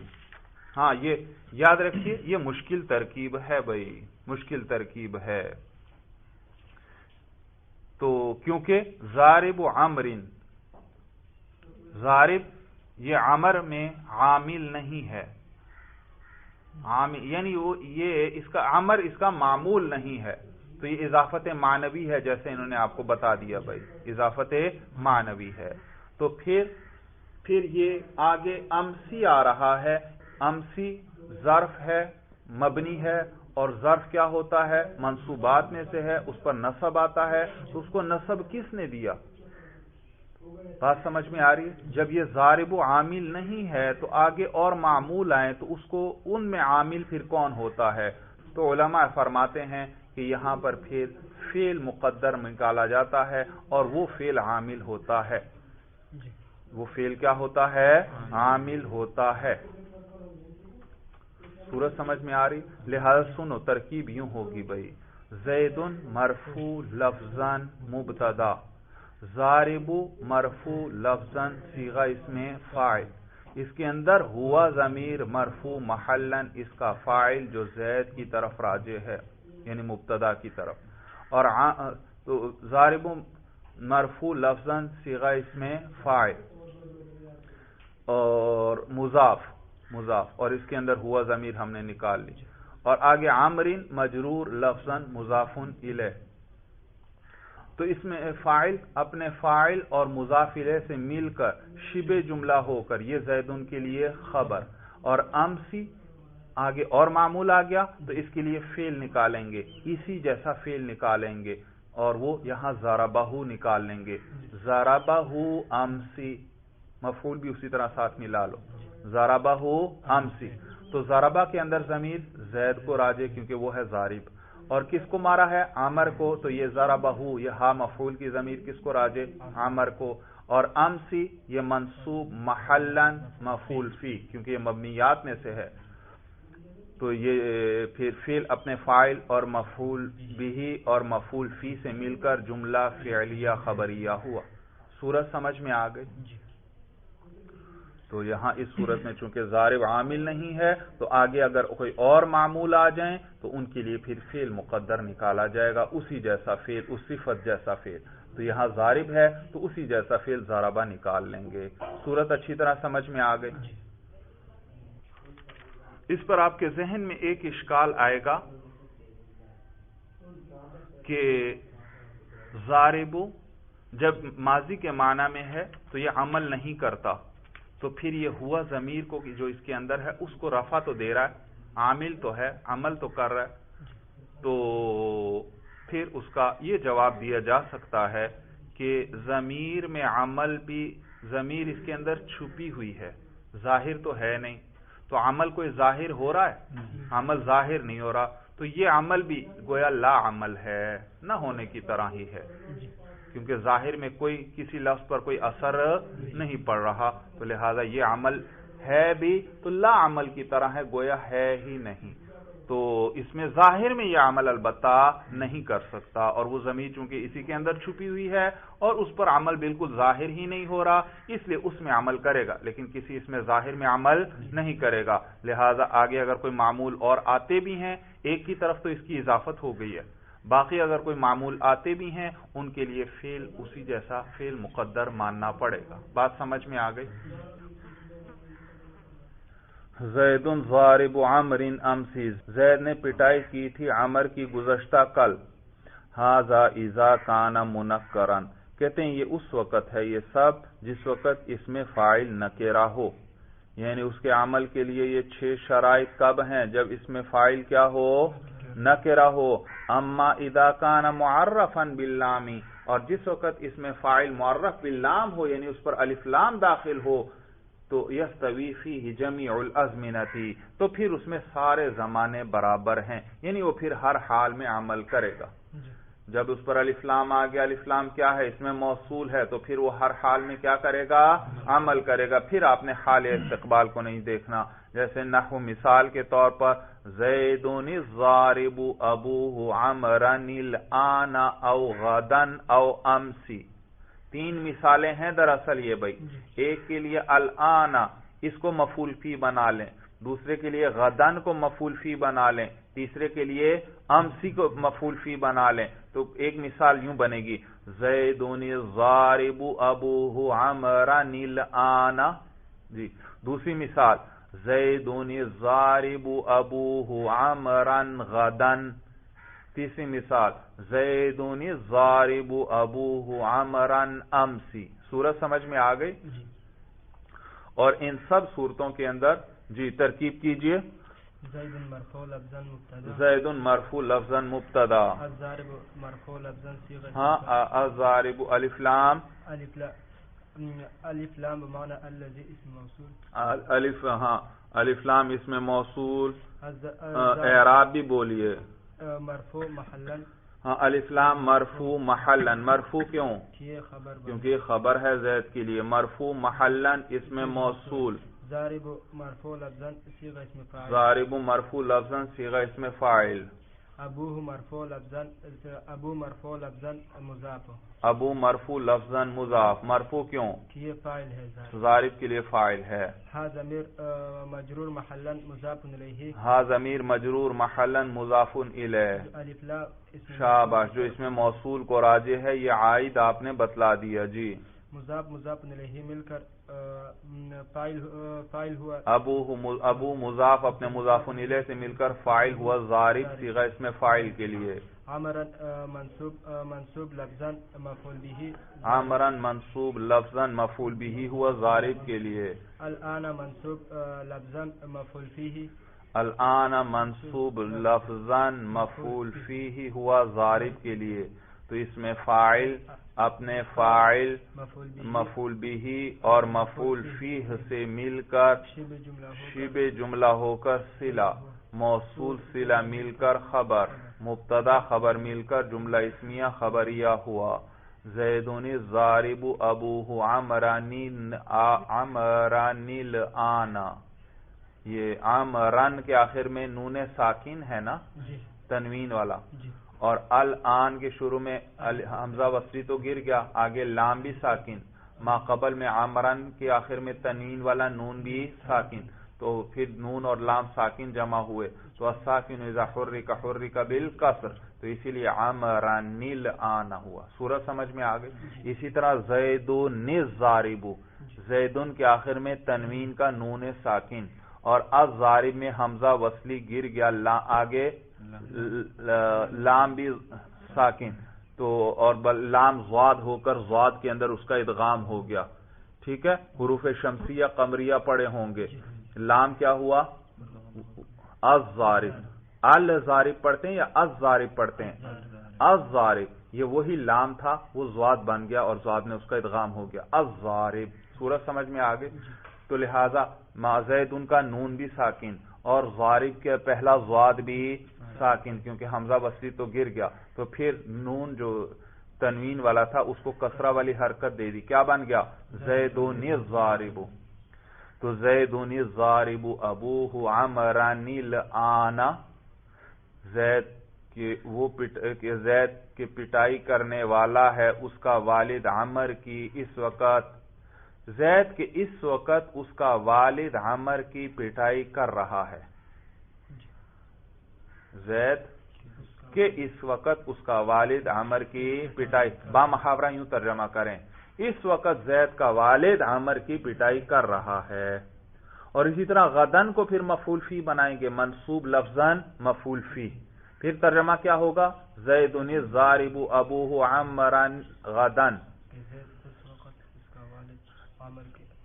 [SPEAKER 1] ہاں یہ یاد رکھیے یہ مشکل ترکیب ہے بھائی، مشکل ترکیب ہے. تو کیونکہ ضارب عمرو، ضارب یہ عمر میں عامل نہیں ہے، عامل یعنی یہ اس کا عمر اس کا معمول نہیں ہے، تو یہ اضافت معنوی ہے، جیسے انہوں نے آپ کو بتا دیا بھائی اضافت معنوی ہے. تو پھر یہ آگے امسی آ رہا ہے. امسی ظرف ہے، مبنی ہے، اور ظرف کیا ہوتا ہے؟ منصوبات میں سے ہے، اس پر نصب آتا ہے. تو اس کو نصب کس نے دیا؟ بات سمجھ میں آ رہی ہے؟ جب یہ ضارب و عامل نہیں ہے تو آگے اور معمول آئیں تو اس کو ان میں عامل پھر کون ہوتا ہے؟ تو علماء فرماتے ہیں کہ یہاں پر پھر فعل مقدر نکالا جاتا ہے اور وہ فعل عامل ہوتا ہے. وہ فعل کیا ہوتا ہے؟ عامل ہوتا ہے. صورت سمجھ میں آ رہی؟ لہذا سنو ترکیب یوں ہوگی بھائی، زید مرفوع لفظاً مبتدا، ضارب مرفوع لفظاً صیغہ اس میں فاعل، اس کے اندر ہوا ضمیر مرفوع محلاً اس کا فاعل جو زید کی طرف راجع ہے یعنی مبتدا کی طرف، اور ضارب مرفوع لفظاً صیغہ اس میں فاعل اور مضاف اور اس کے اندر ہوا ضمیر ہم نے نکال لی، اور آگے عامرین مجرور لفظاً مضاف الیہ. تو اس میں فاعل اپنے فاعل اور مضاف الیہ سے مل کر شبہ جملہ ہو کر یہ زیدن کے لیے خبر، اور امسی آگے اور معمول آ گیا تو اس کے لیے فعل نکالیں گے، اسی جیسا فعل نکالیں گے، اور وہ یہاں ضربہ نکال لیں گے. ضربہ امسی مفعول بھی اسی طرح ساتھ ملا لو، ضربہ امسی. تو ضربہ کے اندر ضمیر زید کو راجع کیونکہ وہ ہے ضارب، اور کس کو مارا ہے؟ عمر کو. تو یہ ضربہ یہ ہا مفعول کی ضمیر کس کو راجع؟ عمر کو. اور امسی یہ منصوب محلاً مفعول فی کیونکہ یہ مبنیات میں سے ہے، تو یہ پھر فعل اپنے فاعل اور مفعول بھی اور مفعول فی سے مل کر جملہ فعلیہ خبریہ ہوا. صورت سمجھ میں آ گئی؟ تو یہاں اس صورت میں چونکہ ضارب عامل نہیں ہے تو آگے اگر کوئی اور معمول آ جائیں تو ان کے لیے پھر فعل مقدر نکالا جائے گا، اسی جیسا فعل، اس صفت جیسا فعل. تو یہاں ضارب ہے تو اسی جیسا فعل ضربہ نکال لیں گے. صورت اچھی طرح سمجھ میں آ گئی؟ اس پر آپ کے ذہن میں ایک اشکال آئے گا کہ ضارب جب ماضی کے معنی میں ہے تو یہ عمل نہیں کرتا، تو پھر یہ ہوا ضمیر کو جو اس کے اندر ہے اس کو رفع تو دے رہا ہے، عامل تو ہے، عمل تو کر رہا ہے. تو پھر اس کا یہ جواب دیا جا سکتا ہے کہ ضمیر میں عمل بھی، ضمیر اس کے اندر چھپی ہوئی ہے، ظاہر تو ہے نہیں. تو عمل کوئی ظاہر ہو رہا ہے؟ عمل ظاہر نہیں ہو رہا، تو یہ عمل بھی گویا لا عمل ہے، نہ ہونے کی طرح ہی ہے، کیونکہ ظاہر میں کوئی کسی لفظ پر کوئی اثر نہیں پڑ رہا. تو لہذا یہ عمل ہے بھی تو لا عمل کی طرح ہے، گویا ہے ہی نہیں. تو اس میں ظاہر میں یہ عمل البتہ نہیں کر سکتا، اور وہ ضمیر چونکہ اسی کے اندر چھپی ہوئی ہے اور اس پر عمل بالکل ظاہر ہی نہیں ہو رہا، اس لیے اس میں عمل کرے گا لیکن کسی اس میں ظاہر میں عمل نہیں کرے گا. لہذا آگے اگر کوئی معمول اور آتے بھی ہیں، ایک کی طرف تو اس کی اضافت ہو گئی ہے، باقی اگر کوئی معمول آتے بھی ہیں ان کے لیے فعل اسی جیسا فعل مقدر ماننا پڑے گا. بات سمجھ میں آ گئی؟ زید ضارب عمر امسی، زید نے پٹائی کی تھی عمر کی گزشتہ کل. ھذا اذا کان منکرا، کہتے ہیں یہ اس وقت ہے یہ سب جس وقت اس میں فاعل نکرہ ہو، یعنی اس کے عمل کے لیے یہ 6 شرائط کب ہیں؟ جب اس میں فاعل کیا ہو؟ نکرہ ہو. اما اذا کان معرفا باللام، اور جس وقت اس میں فاعل معرف باللام ہو یعنی اس پر الف لام داخل ہو تو یستوی فیہ جمیع الازمنۃ، تو پھر اس میں سارے زمانے برابر ہیں، یعنی وہ پھر ہر حال میں عمل کرے گا. جب اس پر الف لام آ گیا، الف لام کیا ہے؟ اس میں موصول ہے، تو پھر وہ ہر حال میں کیا کرے گا؟ عمل کرے گا. پھر آپ نے حال استقبال کو نہیں دیکھنا. جیسے نحو مثال کے طور پر زیدن الضارب ابوہ عمرا الآن او غدا او امسی. 3 مثالیں ہیں دراصل یہ بھائی. ایک کے لیے الآن اس کو مفعول فی بنا لیں، دوسرے کے لیے غدن کو مفعول فی بنا لیں، تیسرے کے لیے امسی کو مفعول فی بنا لیں. تو ایک مثال یوں بنے گی زیدن الضارب ابوہ عمرا الآن. جی دوسری مثال زیدن الضارب ابوہ عمرا غدا. تیسری مثال زیدن الضارب ابوہ عمرا امسی. صورت سمجھ میں آ گئی؟ اور ان سب صورتوں کے اندر جی ترکیب کیجئے.
[SPEAKER 2] زید مرفوع لفظاً مبتدا،
[SPEAKER 1] زید مرفوع لفظاً مبتدا،
[SPEAKER 2] الضارب مرفوع لفظاً صیغہ،
[SPEAKER 1] ہاں الضارب الف لام،
[SPEAKER 2] الف لام بمعنى الذي اسم موصول،
[SPEAKER 1] الف لام اسم موصول. اعراب بھی بولیے.
[SPEAKER 2] مرفوع محلاً،
[SPEAKER 1] الف لام مرفوع محلاً. مرفوع کیوں؟ کیونکہ یہ خبر ہے زید کے لیے. مرفوع محلاً اسم موصول.
[SPEAKER 2] ضارب مرفوع لفظاً صیغہ اسم فاعل،
[SPEAKER 1] ضارب مرفوع لفظاً صیغہ اسم فاعل.
[SPEAKER 2] ابوہ مرفوع لفظاً، ابو مرفوع لفظاً مضاف،
[SPEAKER 1] ابو مرفوع لفظاً مضاف. مرفوع کیوں؟
[SPEAKER 2] کہ یہ فاعل ہے،
[SPEAKER 1] ضارب کے لیے فاعل ہے.
[SPEAKER 2] ہا ضمیر مجرور محلاً مضاف الیہ،
[SPEAKER 1] ہا ضمیر مجرور محلاً مضاف الیہ.
[SPEAKER 2] الف لام
[SPEAKER 1] شاباش، جو اس میں موصول کو راجع ہے یہ عائد آپ نے بتلا دیا. جی
[SPEAKER 2] مضاف الیہ مل کر فاعل ہوا.
[SPEAKER 1] ابو مضاف اپنے مضاف الیہ سے مل کر فاعل ہوا ضارب صیغہ اسم فاعل کے لیے.
[SPEAKER 2] عمرا منصوب لفظاً مفعول به،
[SPEAKER 1] عمرا منصوب لفظاً مفعول به ہوا ضارب کے لیے.
[SPEAKER 2] الآن منصوب لفظاً مفعول فیہ،
[SPEAKER 1] الآن منصوب لفظاً مفعول فیہ ہوا ضارب کے لیے. تو اس میں فاعل اپنے فاعل مفعول به اور مفعول فیہ سے مل کر شبہ جملہ ہو کر صلہ، موصول صلہ مل کر خبر، مبتدا خبر مل کر جملہ اسمیہ خبریہ ہوا. زیدن الضارب ابوہ عمرا الآن. یہ عمران کے آخر میں نون ساکن ہے نا، تنوین والا، اور الآن کے شروع میں حمزہ وصلی تو گر گیا، آگے لام بھی ساکن، ما قبل میں عمران کے آخر میں تنوین والا نون بھی ساکن، تو پھر نون اور لام ساکن جمع ہوئے تو الساکن اذا حرک حرک بالکسر، تو اسی لیے عمران الآن ہوا. سورہ سمجھ میں آ گئی. اسی طرح زیدن الضارب، زیدن کے آخر میں تنوین کا نون ساکن اور الضارب میں حمزہ وصلی گر گیا، آگے لام بھی ساکن، تو اور لام ضاد ہو کر ضاد کے اندر اس کا ادغام ہو گیا. ٹھیک ہے، حروف شمسیہ قمریہ پڑے ہوں گے. لام کیا ہوا؟ الضارب. الضارب پڑھتے ہیں یا الضارب پڑھتے ہیں؟ الضارب. یہ وہی لام تھا، وہ ضاد بن گیا اور ضاد میں اس کا ادغام ہو گیا. الضارب. سورج سمجھ میں آگے. تو لہذا زید ان کا نون بھی ساکن اور ضارب کے پہلا ضاد بھی ساکن، کیونکہ حمزہ وصلی تو گر گیا، تو پھر نون جو تنوین والا تھا اس کو کسرہ والی حرکت دے دی. کیا بن گیا؟ زیدن الضارب. تو زیدن الضارب ابوہ عمرا الآن. زید کے پٹائی کرنے والا ہے اس کا والد عمر کی اس وقت. زید کے اس وقت اس کا والد عمر کی پٹائی کر رہا ہے. زید کہ اس وقت اس کا والد عمر کی پٹائی، با محاورہ یوں ترجمہ کریں، اس وقت زید کا والد عمر کی پٹائی کر رہا ہے. اور اسی طرح غدن کو پھر مفعول فی بنائیں گے، منصوب لفظاً مفعول فی. پھر ترجمہ کیا ہوگا؟ زیدن الضارب ابوہ عمرا غدن.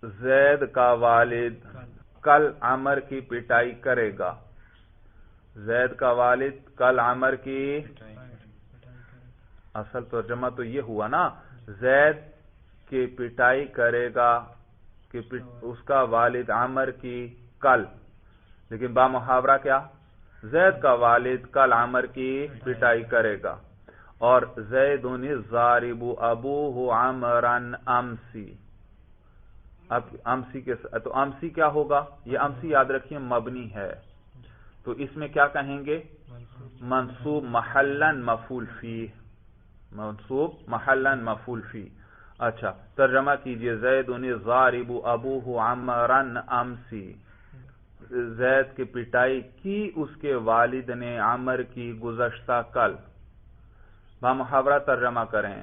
[SPEAKER 1] زید کا والد کل عمر کی پٹائی کرے گا. زید کا والد کل عمر کی، اصل ترجمہ تو یہ ہوا نا، زید کی پٹائی کرے گا کہ اس کا والد عمر کی کل، لیکن با محاورہ کیا؟ زید کا والد کل عمر کی پٹائی کرے گا. اور زیدن الضارب ابوہ عمرا امسی. اب امسی کے تو امسی کیا ہوگا؟ یہ امسی یاد رکھیے مبنی ہے، تو اس میں کیا کہیں گے؟ منصوب محلاً مفعول فیہ، منصوب محلاً مفعول فیہ. اچھا ترجمہ کیجئے زیدن الضارب ابوہ عمرا امسی. زید کی پٹائی کی اس کے والد نے عمر کی گزشتہ کل. بامحاورہ ترجمہ کریں.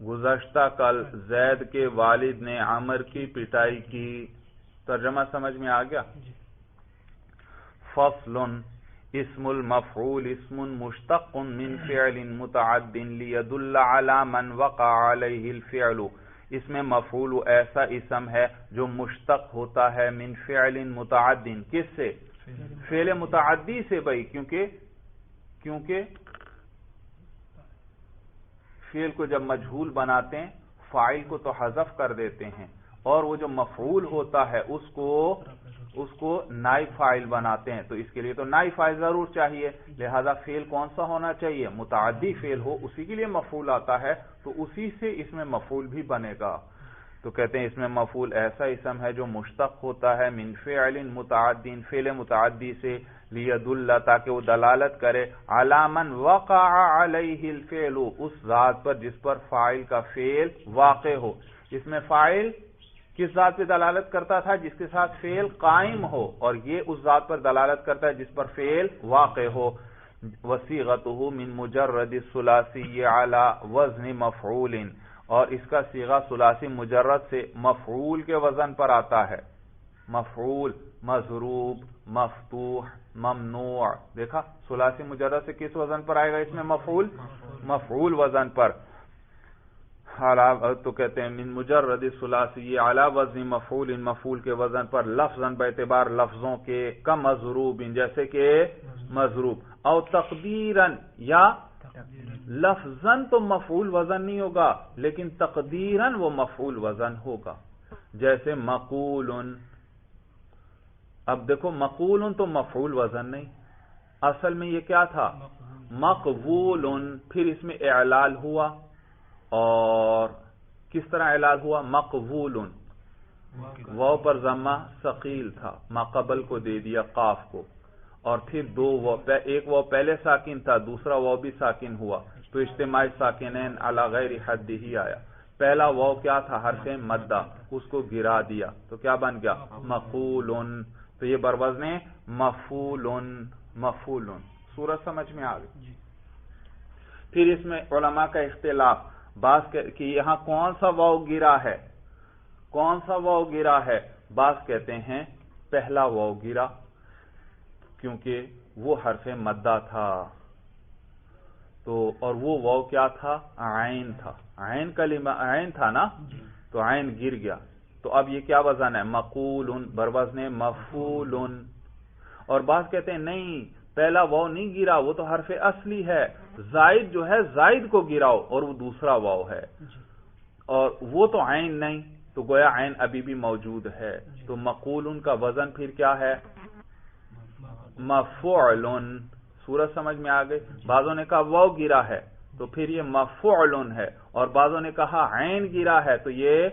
[SPEAKER 1] گزشتہ کل زید کے والد نے عمر کی پٹائی کی. ترجمہ سمجھ میں آ گیا؟ فصل اسم المفعول اسم مشتق من فعل متعد لیدل علی من وقع علیہ الفعل. اس میں مفعول ایسا اسم ہے جو مشتق ہوتا ہے من فعل متعد. کس سے؟ فعل متعدی سے بھائی، کیونکہ فعل کو جب مجہول بناتے ہیں فاعل کو تو حذف کر دیتے ہیں، اور وہ جو مفعول ہوتا ہے اس کو نائب فاعل بناتے ہیں. تو اس کے لیے تو نائب فاعل ضرور چاہیے، لہذا فعل کون سا ہونا چاہیے؟ متعدی فعل ہو، اسی کے لیے مفعول آتا ہے، تو اسی سے اس میں مفعول بھی بنے گا. تو کہتے ہیں اس میں مفعول ایسا اسم ہے جو مشتق ہوتا ہے من فعل متعد، فعل متعدی سے، لیدل تاکہ وہ دلالت کرے علی من وقع علیہ الفعل، اس ذات پر جس پر فاعل کا فعل واقع ہو. اس میں فاعل کس ذات پہ دلالت کرتا تھا؟ جس کے ساتھ فعل قائم ہو، اور یہ اس ذات پر دلالت کرتا ہے جس پر فعل واقع ہو. وصیغتہ من مجرد الثلاثی علی وزن مفعول، اور اس کا صیغہ ثلاثی مجرد سے مفعول کے وزن پر آتا ہے. مفعول، مضروب، مفتوح، ممنوع. دیکھا ثلاثی مجرد سے کس وزن پر آئے گا؟ اس میں مفعول وزن پر. تو کہتے ہیں من مجرد ثلاثی علی وزن مفعول، مفعول کے وزن پر، لفظاً باعتبار لفظوں کے، کم مضروب جیسے کہ مضروب، او تقدیراً یا لفظاً تو مفعول وزن نہیں ہوگا لیکن تقدیراً وہ مفعول وزن ہوگا، جیسے مقول. اب دیکھو مقول تو مفعول وزن نہیں، اصل میں یہ کیا تھا؟ مقبول. پھر اس میں اعلال ہوا، اور کس طرح اعلال ہوا؟ مقبول، واو پر ضمہ ثقیل تھا، ما قبل کو دے دیا قاف کو، اور پھر دو واو، ایک واو پہلے ساکن تھا، دوسرا واو بھی ساکن ہوا، تو اجتماع ساکنین علی غیر حد ہی آیا. پہلا واو کیا تھا؟ حرف مدہ، اس کو گرا دیا تو کیا بن گیا؟ مقول. تو یہ بروزن مفعول. سورج سمجھ میں آ گئی؟ پھر اس میں علماء کا اختلاف بعض کہ یہاں کون سا واو گرا ہے، کون سا واو گرا ہے. بعض کہتے ہیں پہلا واو گرا، کیونکہ وہ حرف مدہ تھا، تو اور وہ واو کیا تھا؟ عین تھا، عین کلمہ عین تھا نا، تو عین گر گیا. تو اب یہ کیا وزن ہے؟ مقول بروزن مفعول. اور بعض کہتے ہیں نہیں، پہلا واو نہیں گرا، وہ تو حرف اصلی ہے، زائد جو ہے زائد کو گراؤ، اور وہ دوسرا واو ہے، اور وہ تو عین نہیں، تو گویا عین ابھی بھی موجود ہے. تو مقول کا وزن پھر کیا ہے؟ مفعول. سورج سمجھ میں آ گئی؟ بعضوں نے کہا واو گرا ہے تو پھر یہ مفعول ہے، اور بعضوں نے کہا عین گرا ہے تو یہ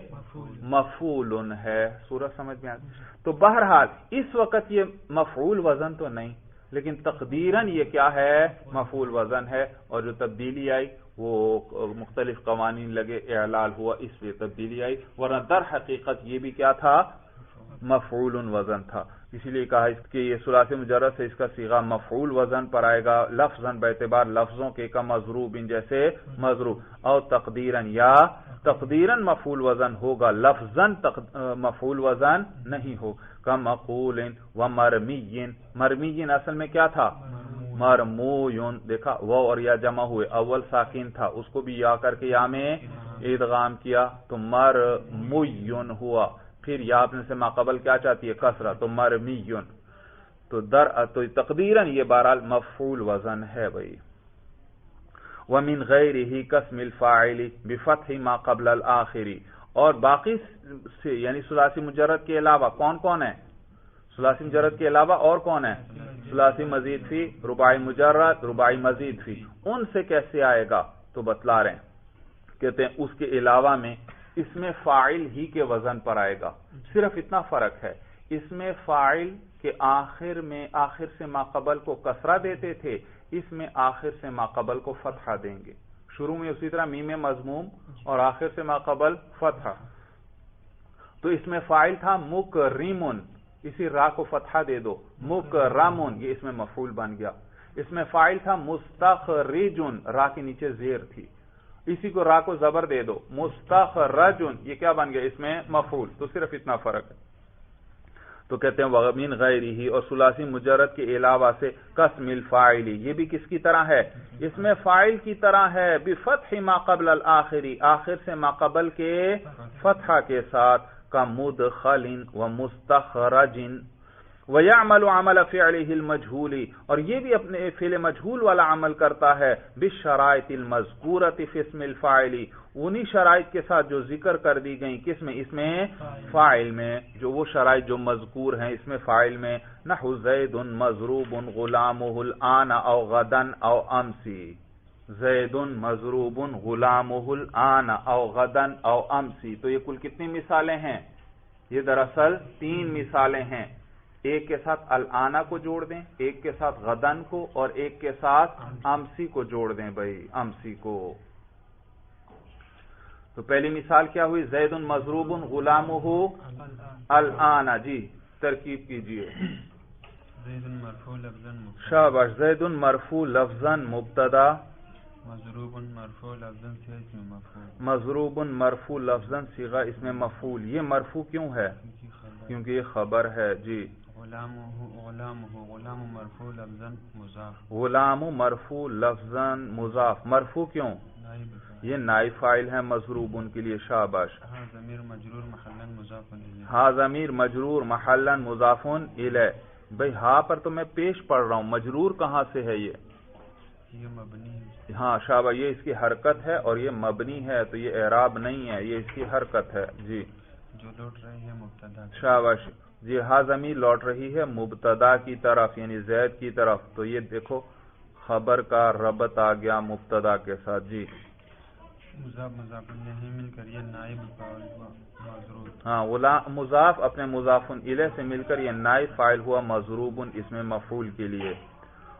[SPEAKER 1] مفعول ہے. سورج سمجھ میں آ گئی؟ تو بہرحال اس وقت یہ مفعول وزن تو نہیں، لیکن تقدیراً یہ کیا ہے؟ مفعول وزن ہے. اور جو تبدیلی آئی وہ مختلف قوانین لگے، اعلال ہوا، اس لیے تبدیلی آئی، ورنہ در حقیقت یہ بھی کیا تھا؟ مفعول وزن تھا. اسی لیے کہا کہ یہ ثلاثی مجرد سے اس کا صیغہ مفعول وزن پر آئے گا، لفظاً باعتبار لفظوں کے، کا مضروب جیسے مضروب، اور تقدیراً یا تقدیراً مفعول وزن ہوگا، لفظاً مفعول وزن نہیں ہو. کمقول و مرمی. مرمی اصل میں کیا تھا؟ مرمویون. دیکھا واو اور یا جمع ہوئے، اول ساکن تھا، اس کو بھی یا کر کے یا میں ادغام کیا تو مرمویون ہوا. پھر یا اپنے سے ماقبل کیا چاہتی ہے؟ کسرہ، تو مرمیون. تو تقدیراً یہ بہرحال مفعول وزن ہے بھائی. ومن غیرہ کاسم الفاعل بفتح ما قبل الآخری. اور باقی سے یعنی ثلاثی مجرد کے علاوہ کون کون ہے؟ ثلاثی مجرد کے علاوہ اور کون ہے؟ ثلاثی مزید فی، رباعی مجرد، رباعی مزید فی، ان سے کیسے آئے گا؟ تو بتلا رہے ہیں، کہتے ہیں اس کے علاوہ میں اس میں فاعل ہی کے وزن پر آئے گا، صرف اتنا فرق ہے، اس میں فاعل کے آخر سے ماقبل کو کسرہ دیتے تھے، اس میں آخر سے ماقبل کو فتحہ دیں گے، شروع میں اسی طرح میم مضموم اور آخر سے ماقبل فتحہ۔ تو اس میں فاعل تھا مکرمن، اسی را کو فتحہ دے دو، مکرمن، یہ اس میں مفعول بن گیا۔ اس میں فاعل تھا مستخرجن، را کے نیچے زیر تھی، اسی کو را کو زبر دے دو، مستخرجن، یہ کیا بن گیا؟ اس میں مفعول۔ تو صرف اتنا فرق ہے۔ تو کہتے ہیں وَمِنْ غَيْرِهِ، اور ثلاثی مجرد کے علاوہ سے قسم الفاعل، یہ بھی کس کی طرح ہے؟ اس میں فاعل کی طرح ہے، بفتح ما قبل الآخری، آخر سے ما قبل کے فتحہ کے ساتھ، کا مدخل و مستخرج، وَيَعْمَلُ عَمَلَ فِعْلِهِ الْمَجْهُولِ، اور یہ بھی اپنے فعل مجہول والا عمل کرتا ہے، بالشرائط المذکورۃ فی اسم الفاعل، انہی شرائط کے ساتھ جو ذکر کر دی گئیں، کس میں؟ اس میں فاعل میں، جو وہ شرائط جو مذکور ہیں اس میں فاعل میں، نحو زید مضروب غلامہ الآن او غدا او امسی، زید مضروب غلامہ الآن او غدا او امسی۔ تو یہ کل کتنی مثالیں ہیں؟ یہ دراصل 3 مثالیں ہیں، ایک کے ساتھ الآنا کو جوڑ دیں، ایک کے ساتھ غدن کو، اور ایک کے ساتھ امسی کو جوڑ دیں بھائی، امسی کو۔ تو پہلی مثال کیا ہوئی؟ زید مضروب غلامہ الآن، جی ترکیب کیجئے۔
[SPEAKER 2] زید مرفوع لفظاً مبتدا،
[SPEAKER 1] شاباش، زید مرفوع لفظاً مبتدا،
[SPEAKER 2] مضروب مرفوع لفظاً صیغہ اسم مفعول،
[SPEAKER 1] مضروب مرفوع لفظاً صیغہ اسم مفعول۔ یہ مرفوع کیوں ہے؟ کیونکہ یہ خبر ہے، جی۔
[SPEAKER 2] غلام مرفوع لفظاً مضاف،
[SPEAKER 1] غلام مرفوع لفظاً مضاف، مرفوع کیوں؟ یہ نائب فاعل ہے مضروب ان کے لیے، شاباش۔
[SPEAKER 2] ہاں ضمیر مجرور محلاً مضاف الیہ،
[SPEAKER 1] ہاں ضمیر مجرور محلاً مضاف الیہ۔ بھئی ہاں پر تو میں پیش پڑھ رہا ہوں، مجرور کہاں سے ہے؟
[SPEAKER 2] یہ مبنی ہے،
[SPEAKER 1] ہاں شاباش، یہ اس کی حرکت ہے اور یہ مبنی ہے، تو یہ اعراب نہیں ہے، یہ اس کی حرکت ہے، جی۔
[SPEAKER 2] جو لوٹ رہی ہے مبتدا،
[SPEAKER 1] شاباش، جی ہاں ضمیر لوٹ رہی ہے مبتدا کی طرف، یعنی زید کی طرف، تو یہ دیکھو خبر کا ربط آ گیا مبتدا کے ساتھ، جی۔
[SPEAKER 2] مضاف مضاف الیہ مل کر یہ نائب فاعل ہوا مضروب،
[SPEAKER 1] ہاں مضاف اپنے مضاف الیہ سے مل کر یہ نائب فاعل ہوا مضروب اسم مفعول کے لیے،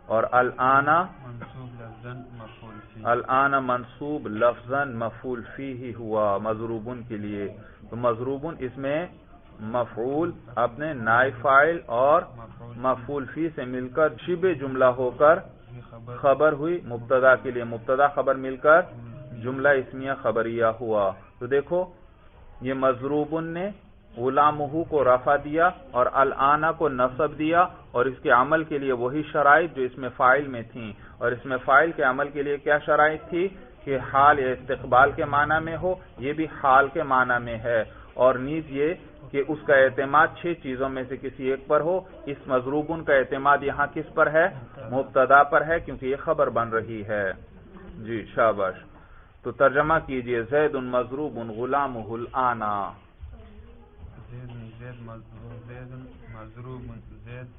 [SPEAKER 1] اور الآن
[SPEAKER 2] منصوب لفظاً مفعول فیہ،
[SPEAKER 1] الآن منصوب لفظاً مفعول فیہ ہوا مضروب کے لیے۔ تو مضروب اس میں مفعول اپنے نائب فاعل اور مفعول فی سے مل کر شبہ جملہ ہو کر خبر ہوئی مبتدا کے لیے، مبتدا خبر مل کر جملہ اسمیہ خبریہ ہوا۔ تو دیکھو یہ مضروب نے غلامہ کو رفع دیا اور الآن کو نصب دیا، اور اس کے عمل کے لیے وہی شرائط جو اس میں فاعل میں تھیں، اور اس میں فاعل کے عمل کے لیے کیا شرائط تھی؟ کہ حال یا استقبال کے معنی میں ہو، یہ بھی حال کے معنی میں ہے، اور نیز یہ کہ اس کا اعتماد 6 چیزوں میں سے کسی ایک پر ہو۔ اس مضروبن کا اعتماد یہاں کس پر ہے؟ مبتدا پر ہے، کیونکہ یہ خبر بن رہی ہے، جی شاباش۔ تو ترجمہ کیجئے، زید مضروب غلامہ الآن،
[SPEAKER 2] زید مضروب، زید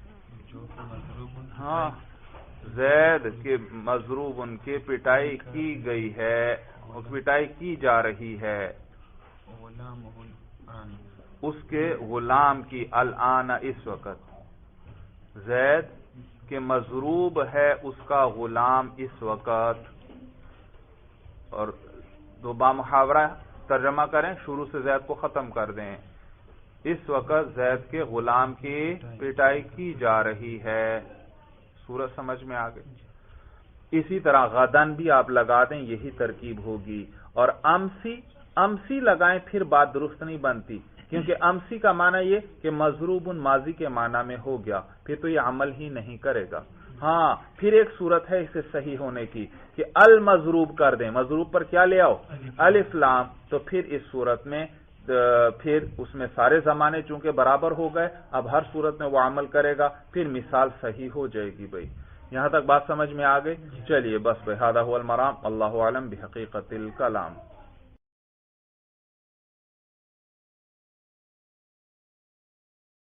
[SPEAKER 2] جو مضروب،
[SPEAKER 1] ہاں زید کے مضروب کی پٹائی کی گئی ہے، پٹائی کی جا رہی ہے،
[SPEAKER 2] غلامہ الآن،
[SPEAKER 1] اس کے غلام کی، الآن اس وقت، زید کے مضروب ہے اس کا غلام اس وقت، اور دو بامحاورہ ترجمہ کریں، شروع سے زید کو ختم کر دیں، اس وقت زید کے غلام کی پٹائی کی جا رہی ہے۔ سورج سمجھ میں آ گئی؟ اسی طرح غدن بھی آپ لگا دیں، یہی ترکیب ہوگی، اور امسی لگائیں پھر بات درست نہیں بنتی، کیونکہ امسی کا معنی یہ کہ مضروب ماضی کے معنی میں ہو گیا، پھر تو یہ عمل ہی نہیں کرے گا۔ ہاں پھر ایک صورت ہے اسے صحیح ہونے کی کہ المضروب کر دیں، مضروب پر کیا لے آؤ؟ الف لام، تو پھر اس صورت میں پھر اس میں سارے زمانے چونکہ برابر ہو گئے، اب ہر صورت میں وہ عمل کرے گا، پھر مثال صحیح ہو جائے گی۔ بھائی یہاں تک بات سمجھ میں آ گئی؟ چلیے بس بھائی، ھذا ھو المرام، اللہ اعلم بحقیقت الکلام۔